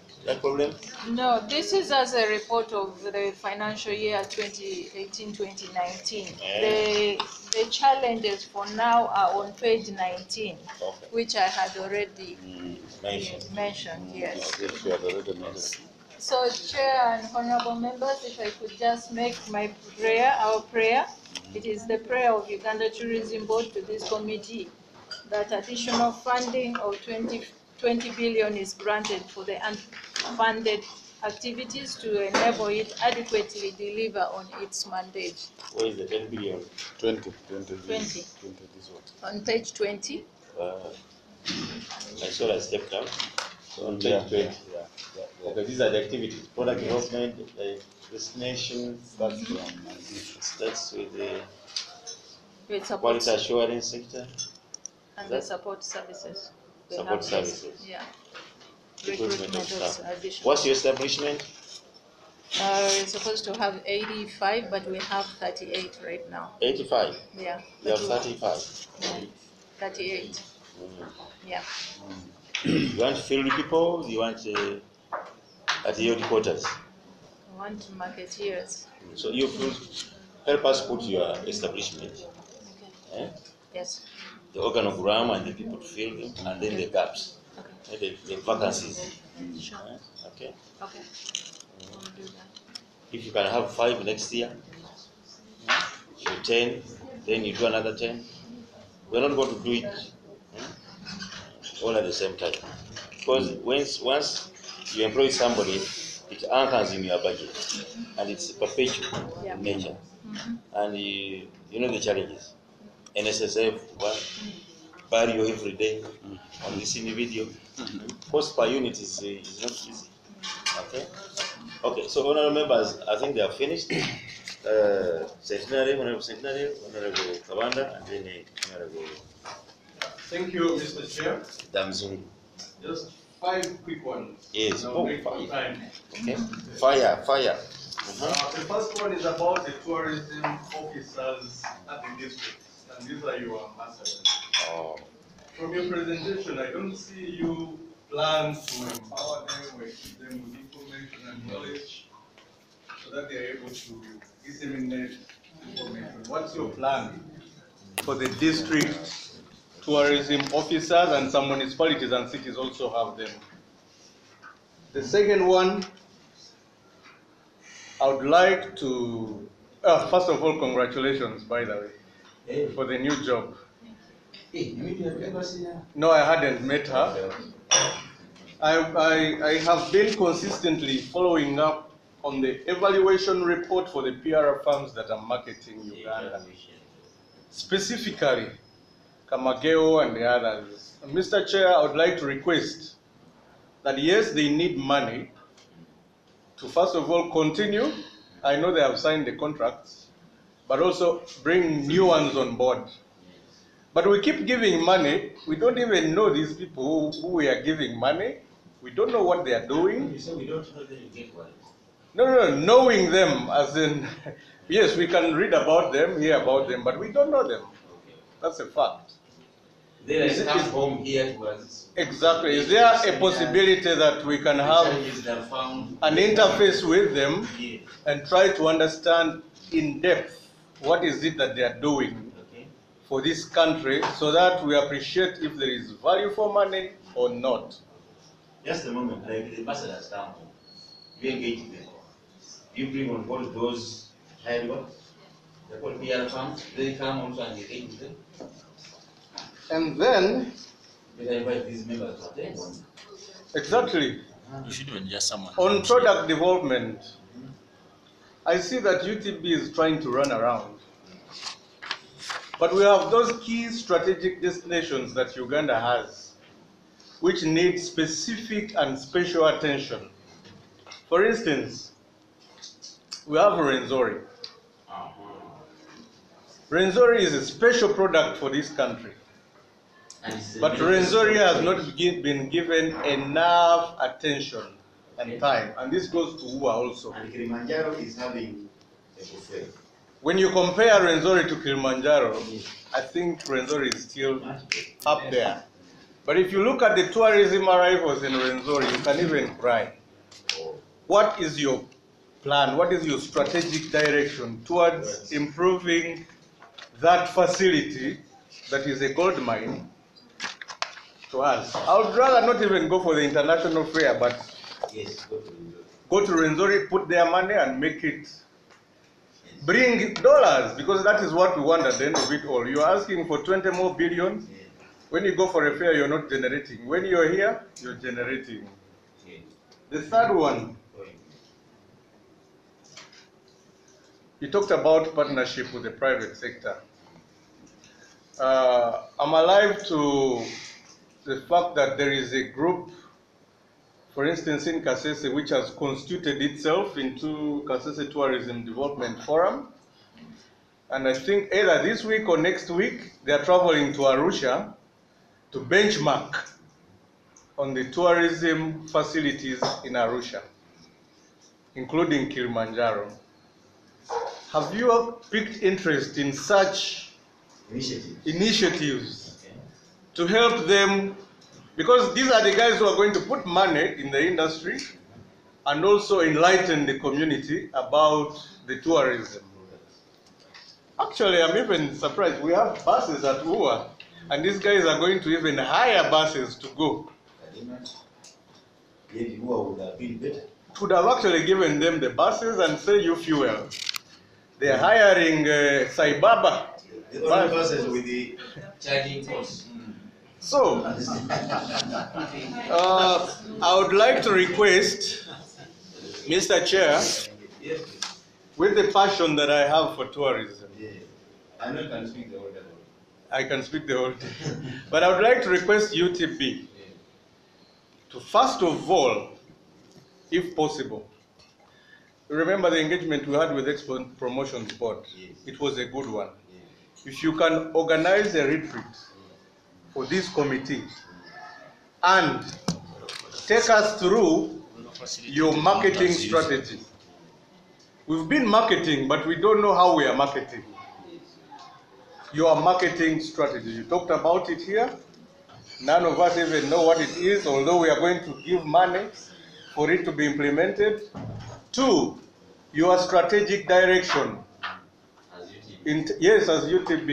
problem. No, this is as a report of the financial year 2018-2019. The challenges for now are on page 19, which I had already mentioned. Yes. Yes, you have already mentioned. So, Chair and honorable members, if I could just make my prayer, our prayer. It is the prayer of Uganda Tourism Board to this committee that additional funding of 20 billion is granted for the unfunded activities to enable it adequately deliver on its mandate. What is the 10 billion? 20. 20. This one. On page 20. I saw that step down. So on page 20. Yeah. Okay, these are the activities. Product development, destination. That's with the With support quality assurance sector. and the support services. They Support have services. Yeah. Recruitment of Recruitment staff. of additional. What's your establishment? We're supposed to have 85, but we have 38 right now. 85. Yeah. You have 35. 38. Yeah. You want field people? You want at your headquarters? I want marketeers. So you could help us put your establishment. Okay. Yes. The organogram and the people to fill them, and then the gaps, the vacancies. Sure. Okay. Okay. We'll do that. If you can have 5 next year, you 10, then you do another 10. We're not going to do it all at the same time, because once you employ somebody, it anchors in your budget, and it's perpetual in nature. And you know the challenges. NSSF, value every day on this individual. Cost per unit is not easy. Okay, so honorable members, I think they are finished. Honorable Centenary, Honorable Kawanda, and then Honorable. Thank you, Mr. Chair. Damzungu. Just 5 quick ones. Yes, Take fire. time. Okay. Fire. The first one is about the tourism officers at the district, and these are your ambassadors. From your presentation, I don't see you plan to empower them or equip them with equal information and knowledge so that they are able to disseminate information. What's your plan for the district tourism officers, and some municipalities and cities also have them? The second one, I would like to, first of all, congratulations, by the way, for the new job. No, I hadn't met her. I have been consistently following up on the evaluation report for the PR firms that are marketing Uganda. Specifically, Kamageo and the others. Mr. Chair, I would like to request that yes, they need money to first of all continue. I know they have signed the contracts, but also bring new ones on board. But we keep giving money. We don't even know these people who we are giving money. We don't know what they are doing. You say we don't know them, you get what? No, knowing them as in, yes, we can read about them, hear about them, but we don't know them. That's a fact. They come home here to us. Exactly. Is there a possibility that we can have an interface with them and try to understand in depth what is it that they are doing for this country so that we appreciate if there is value for money or not? Just a moment, like the ambassadors come home, we engage them. You bring on board those hired work, they call PR firms, they come also and engage with them. And then, they invite these members to attend. Exactly. You should even just someone. On product development, I see that UTB is trying to run around. But we have those key strategic destinations that Uganda has, which need specific and special attention. For instance, we have Rwenzori. Rwenzori is a special product for this country. But Rwenzori has not been given enough attention and time. And this goes to UA also. And Kilimanjaro is having a buffet. When you compare Rwenzori to Kilimanjaro, I think Rwenzori is still up there. But if you look at the tourism arrivals in Rwenzori, you can even cry. What is your plan? What is your strategic direction towards improving that facility that is a gold mine to us? I would rather not even go for the international fair, but go to Rwenzori, put their money and make it bring dollars, because that is what we want at the end of it all. You're asking for 20 more billion. When you go for a fair, you're not generating. When you're here, you're generating. The third one, you talked about partnership with the private sector. I'm alive to the fact that there is a group, for instance, in Kasese, which has constituted itself into Kasese Tourism Development Forum. And I think either this week or next week, they are traveling to Arusha to benchmark on the tourism facilities in Arusha, including Kilimanjaro. Have you picked interest in such initiatives to help them? Because these are the guys who are going to put money in the industry and also enlighten the community about the tourism. Actually, I'm even surprised. We have buses at UA, and these guys are going to even hire buses to go. Maybe UA would have been better. Could have actually given them the buses and say you fuel. They're hiring Saibaba. The only buses with the charging costs. So, I would like to request, Mr. Chair, with the passion that I have for tourism. I know you can speak the whole day. I can speak the whole day. But I would like to request UTB to first of all, if possible, remember the engagement we had with Expo Promotions Board. It was a good one. If you can organize a retreat for this committee and take us through your marketing strategy. We've been marketing, but we don't know how we are marketing. Your marketing strategy. You talked about it here. None of us even know what it is, although we are going to give money for it to be implemented. 2, your strategic direction. Yes, as UTB,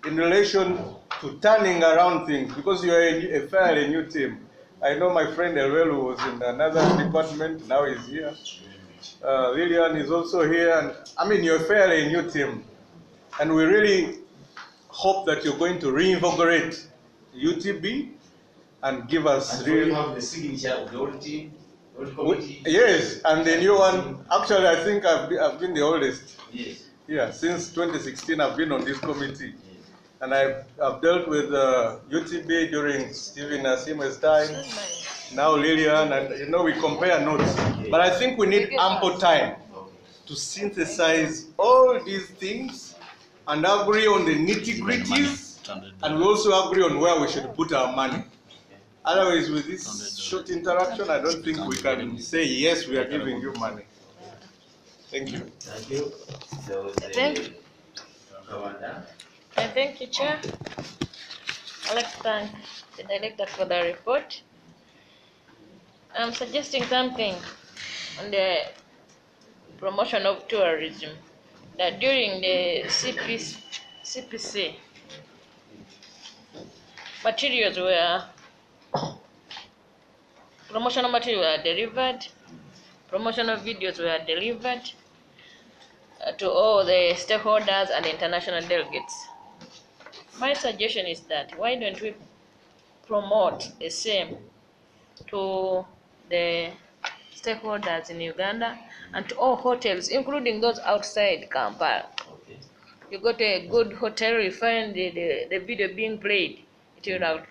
in relation to turning around things, because you are a fairly new team. I know my friend Elwelu was in another department, now he's here. Lillian is also here, and I mean, you're a fairly new team. And we really hope that you're going to reinvigorate UTB and give us And you have the signature of the old team, the old committee. Yes, and the new one, actually I think I've been the oldest. Yes. Yeah, since 2016 I've been on this committee. And I've dealt with UTB during Stephen Asime's time, now Lillian, and you know, we compare notes. But I think we need ample time to synthesize all these things and agree on the nitty-gritties, and we also agree on where we should put our money. Otherwise, with this short interaction, I don't think we can say, yes, we are giving you money. Thank you. Thank you. Thank you. Thank you, Chair. I'd like to thank the Director for the report. I'm suggesting something on the promotion of tourism, that during the CPC, materials were, promotional materials were delivered, promotional videos were delivered to all the stakeholders and international delegates. My suggestion is that why don't we promote the same to the stakeholders in Uganda and to all hotels, including those outside Kampala. Okay. You go to a good hotel, you find the video being played, it will help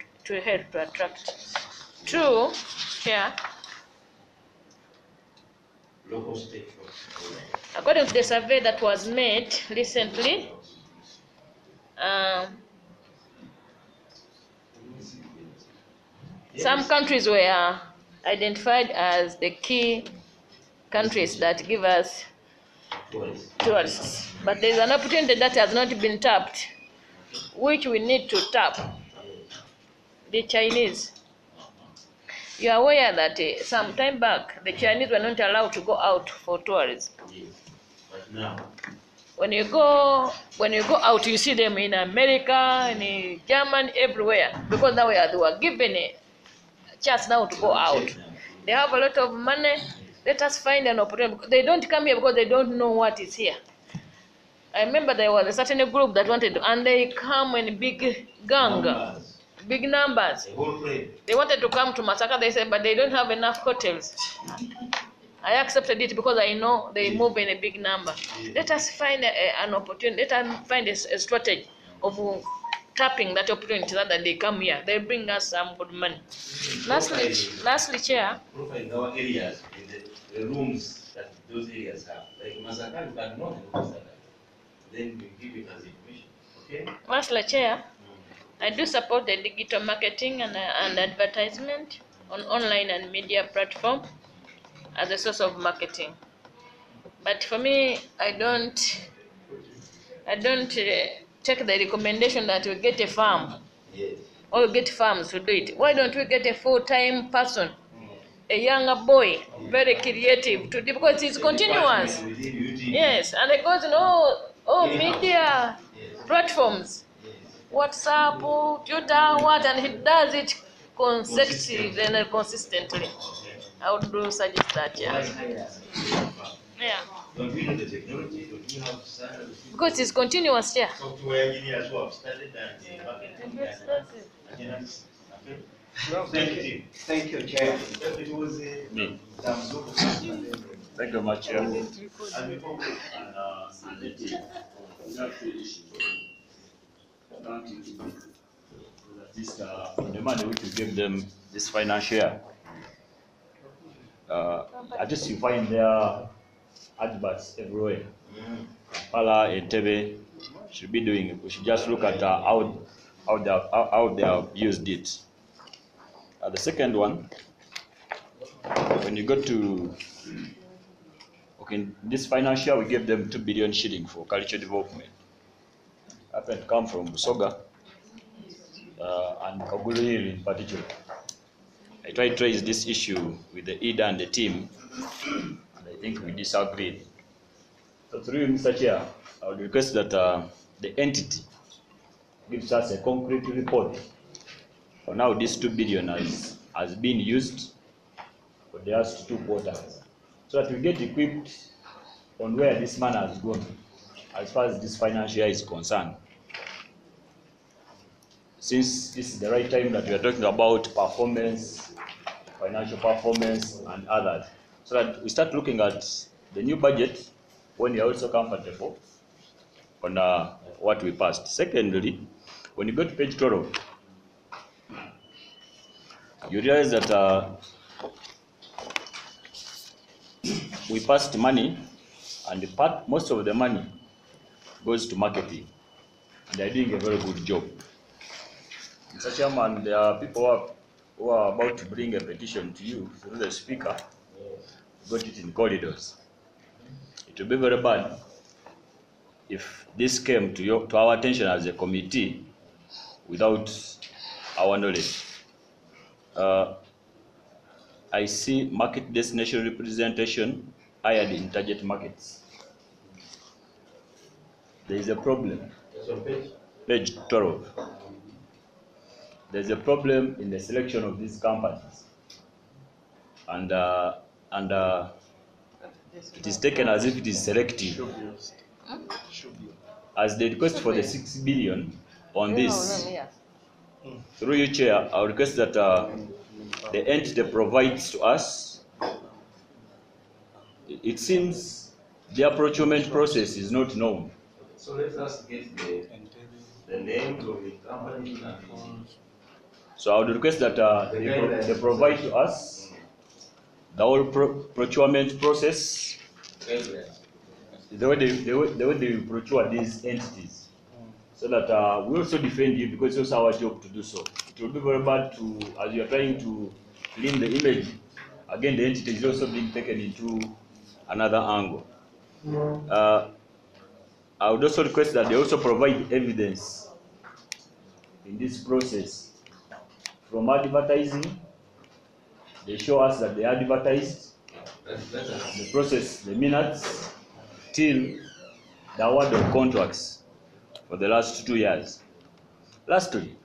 to attract. 2, Chair, Local stakeholders. according to the survey that was made recently, some countries were identified as the key countries that give us tourists. But there is an opportunity that has not been tapped, which we need to tap. The Chinese. You are aware that some time back, the Chinese were not allowed to go out for tourism. Yes. But now, When you go out, you see them in America, in Germany, everywhere, because now they were given a chance now to go out. They have a lot of money. Let us find an opportunity. They don't come here because they don't know what is here. I remember there was a certain group that wanted to, and they come in big gang, big numbers. the whole plane. They wanted to come to Masaka, they said, but they don't have enough hotels. I accepted it because I know they move in a big number. Let us find an opportunity, let us find a strategy of tapping that opportunity so that they come here. They bring us some good money. Lastly, Chair. Profiling our areas, the rooms that those areas have. Like Masaka, you can know the Masaka. Then we give it as information. Okay? Lastly, Chair, I do support the digital marketing and advertisement on online and media platform as a source of marketing. But for me, I don't take the recommendation that we get a farm. Yes. Or we get farms to do it. Why don't we get a full-time person, a younger boy, very creative to do, because it's continuous. Yes, and it goes in all media platforms, WhatsApp, Twitter, what, and he does it consecutively and consistently. I would do suggest that, yeah. Yeah. Don't we know the technology? Don't we have standards? Because it's continuous, yeah. Software engineers who have studied and marketing. Okay. Thank you, Chair. It was Me. Thank Thank you very much, Chair. And before we And the team. We have 3 issues. This, from the money which we give them this financial year, I just you find their adverts everywhere. Kampala, Entebbe should be doing it. We should just look at how they have used it. The second one, when you go to, okay, this financial we gave them 2 billion shilling for culture development. Happened to come from Busoga and Kaguru Hill in particular. I tried to raise this issue with the EDA and the team, and I think we disagreed. So through you, Mr. Chair, I would request that the entity gives us a concrete report on how this 2 billion has been used for the last 2 quarters, so that we get equipped on where this money has gone as far as this financial year is concerned. Since this is the right time that we are talking about performance, financial performance and others, so that we start looking at the new budget when we are also comfortable on what we passed. Secondly, when you go to page 12, you realize that we passed money, and most of the money goes to marketing, and they're doing a very good job. Mr. Chairman, there are people who are about to bring a petition to you through the speaker. Got it in corridors. It will be very bad if this came to our attention as a committee without our knowledge. I see market destination representation hired in target markets. There is a problem. Page 12. There's a problem in the selection of these companies, and it is taken as if it is selective. As the request for the 6 billion on this, through you, Chair, I would request that the entity provides to us. It seems their procurement process is not known. So let us get the name of the company and so I would request that they provide to us the whole procurement process, the way they procure these entities, so that we also defend you, because it's also our job to do so. It will be very bad to, as you are trying to clean the image, again the entity is also being taken into another angle. I would also request that they also provide evidence in this process. From advertising, they show us that they advertised the process, the minutes, till the award of contracts for the last 2 years. Lastly,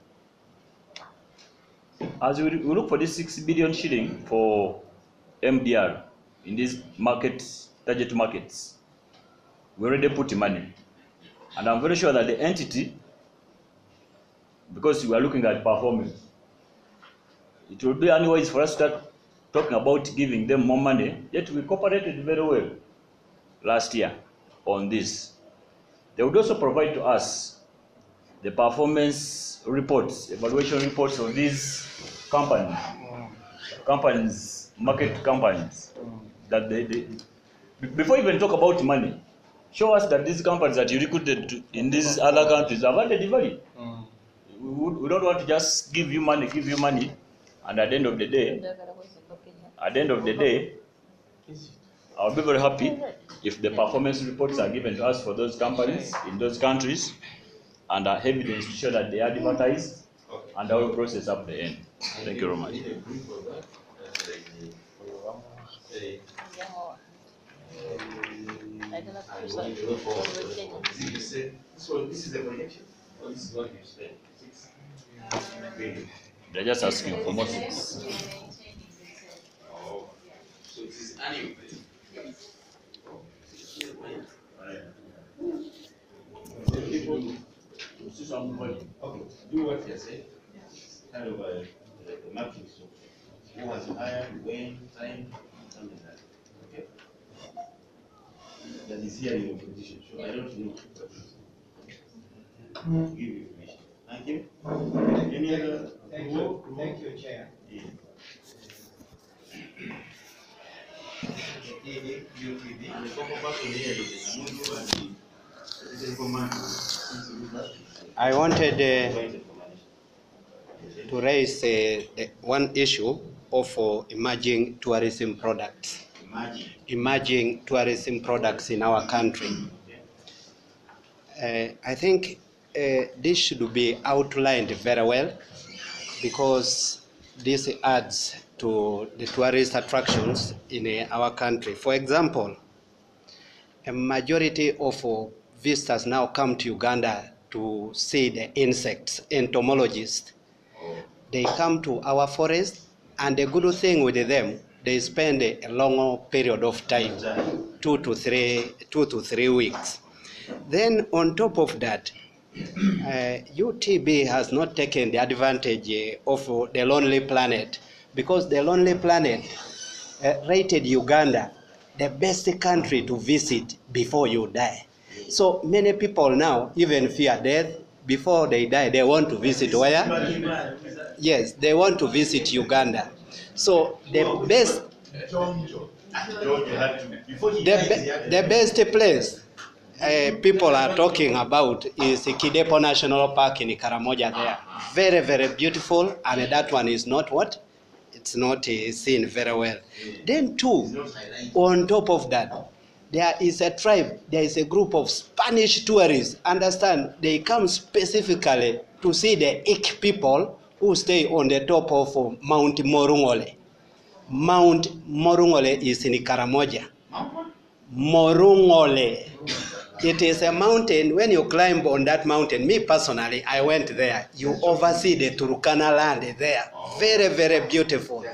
as we look for this 6 billion shilling for MDR in these target markets, we already put money. And I'm very sure that the entity, because we are looking at performance, it will be unwise for us to start talking about giving them more money, yet we cooperated very well last year on this. They would also provide to us the performance reports, evaluation reports of these companies, market companies, that they before even talk about money, show us that these companies that you recruited in these other countries have added value. We don't want to just give you money, and at the end of the day, I'll be very happy if the performance reports are given to us for those companies in those countries, and are evidence to show that they are advertised, and I will process up the end. Thank you very much. So this is the projection, or this is what you spend? 6 billion. They're just asking for more 6. Oh, so it is annual. Okay, do what you say. Kind of a matrix of who has hired, when, time, something like that. Okay? That is here in your position. So I don't know. Give you information. Thank you. Any other? Thank you. Thank you, Chair. Yeah. And the proper person here is Mundu and the command. I wanted to raise one issue of emerging tourism products. Emerging tourism products in our country. I think this should be outlined very well, because this adds to the tourist attractions in our country. For example, a majority of visitors now come to Uganda to see the insects, entomologists. They come to our forest, and the good thing with them, they spend a long period of time, 2 to 3 weeks. Then on top of that, UTB has not taken the advantage of the Lonely Planet, because the Lonely Planet rated Uganda the best country to visit before you die. So many people now even fear death. Before they die, they want to visit where? Yes, they want to visit Uganda. So the best place people are talking about is Kidepo National Park in Karamoja there. Very, very beautiful, and that one is not what? It's not seen very well. Then two, on top of that, there is a tribe, there is a group of Spanish tourists. Understand, they come specifically to see the Ik people who stay on the top of Mount Morungole. Mount Morungole is in Karamoja. Morungole. It is a mountain. When you climb on that mountain, me personally, I went there. You oversee the Turkana land there. Very, very beautiful.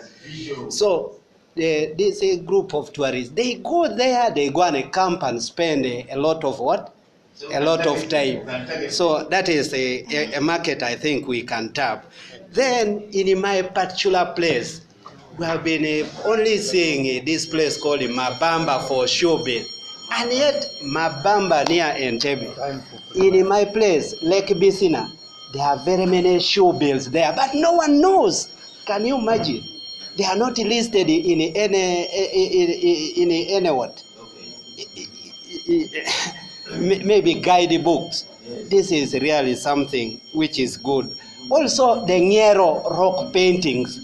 So this group of tourists, they go there, they go and camp and spend a lot of what? A lot of time. So that is a market I think we can tap. Then in my particular place, we have been only seeing this place called Mabamba for shopping. And yet, Mabamba near Entebbe. In my place, Lake Bisina, there are very many show bills there, but no one knows. Can you imagine? They are not listed in any what? Maybe guide books. This is really something which is good. Also, the Nyero rock paintings.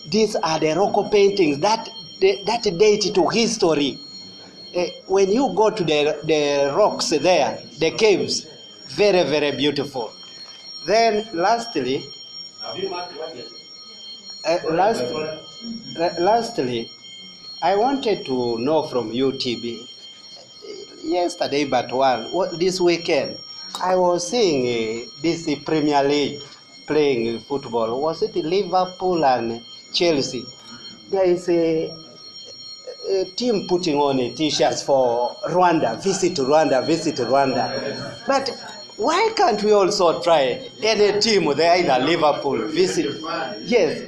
These are the rock paintings that date to history. When you go to the rocks there, the caves, very, very beautiful. Then lastly, I wanted to know from UTB, yesterday this weekend, I was seeing this Premier League playing football. Was it Liverpool and Chelsea? There is a team putting on t-shirts for Rwanda, visit Rwanda, visit Rwanda. But why can't we also try any team there, either Liverpool, visit? Yes,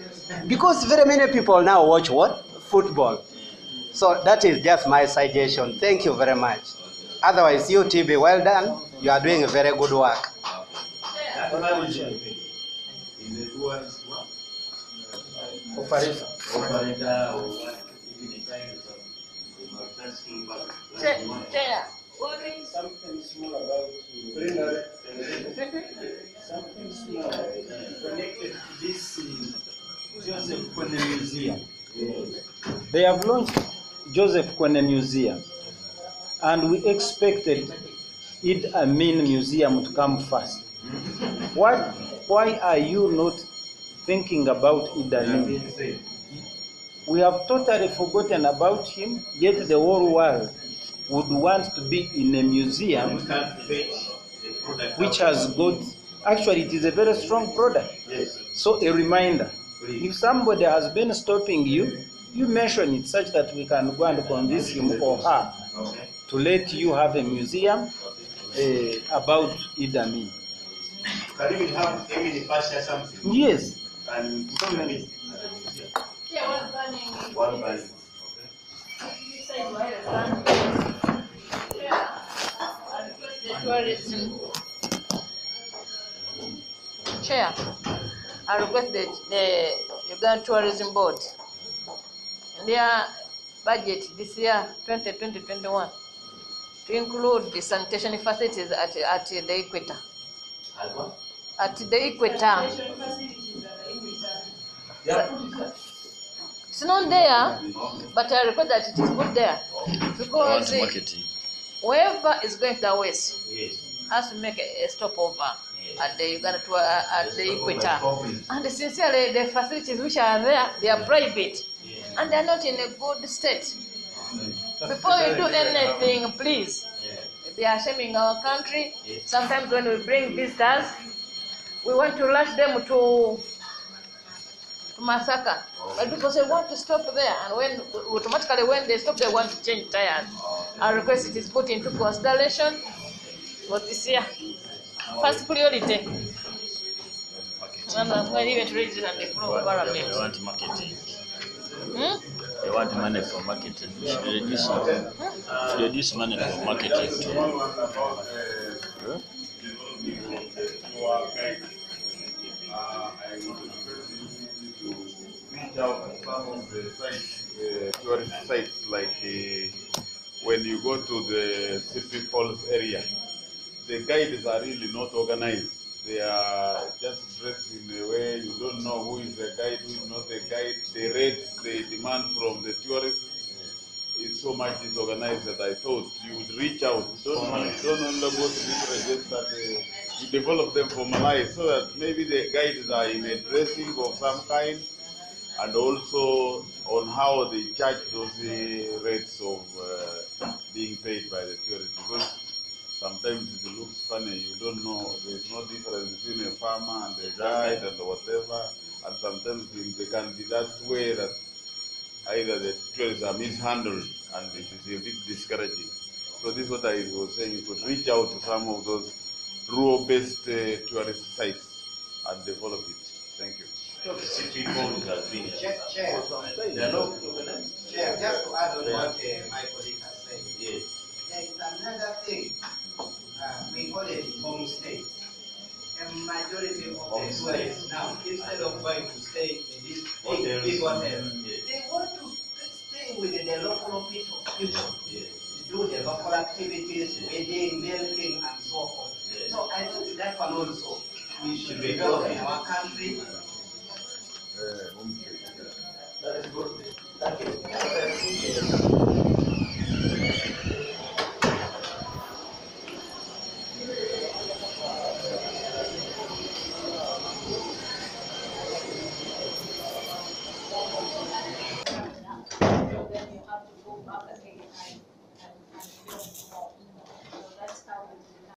because very many people now watch what? Football. So that is just my suggestion. Thank you very much. Otherwise, UTB, well done. You are doing a very good work. Something small about something small connected to this Joseph Kone Museum. They have launched Joseph Kone Museum, and we expected Idi Amin Museum to come first. Why are you not thinking about Idi Amin? We have totally forgotten about him, yet the whole world would want to be in a museum which has got, actually it is a very strong product. So a reminder, if somebody has been stopping you, you mention it such that we can go and convince him or her to let you have a museum about Idi Amin. Can we have Emily Pasha something? Yes. And so many. Yeah, one banning. Tourism. Chair, I request the Uganda Tourism Board, their budget this year, 2020-21, to include the sanitation facilities at the equator. At the equator. It's not there, but I request that it is put there. Because whoever is going to the west has to make a stopover at the Uganda to at the equator. And sincerely, the facilities which are there, they are private, and they are not in a good state. Before you do anything, please. They are shaming our country. Sometimes when we bring visitors, we want to rush them to Masaka. But people say want to stop there, and when automatically when they stop, they want to change tires. Our request it is put into consideration for this year. First priority. And I'm going to even raise it on the floor of Parliament. They want marketing. Hmm? They want money for marketing. We should reduce it. Reduce money for marketing too. Reach out to some of the sites, tourist sites, like when you go to the Sipi Falls area, the guides are really not organized. They are just dressed in a way you don't know who is the guide, who is not the guide. The rates they demand from the tourists is so much disorganized that I thought you would reach out. Don't only go to this register, you develop them formalized so that maybe the guides are in a dressing of some kind, and also on how they charge those rates of being paid by the tourists. Because sometimes it looks funny, you don't know, there's no difference between a farmer and a guide and whatever, and sometimes they can be that way that either the tourists are mishandled and it is a bit discouraging. So this is what I was saying, you could reach out to some of those rural-based tourist sites and develop it. Thank you. The city board has been Chair, they are not organized. Chair, just to add on what my colleague has said. Yes. There is another thing. We call it homestays. A majority of the tourists now, instead of going to stay in these big hotels, they want to stay with the local people. Do the local activities, wedding, milking, and so forth. So I think that one also we should develop in our country. That is good. Thank you. Then you have to go back again and film more.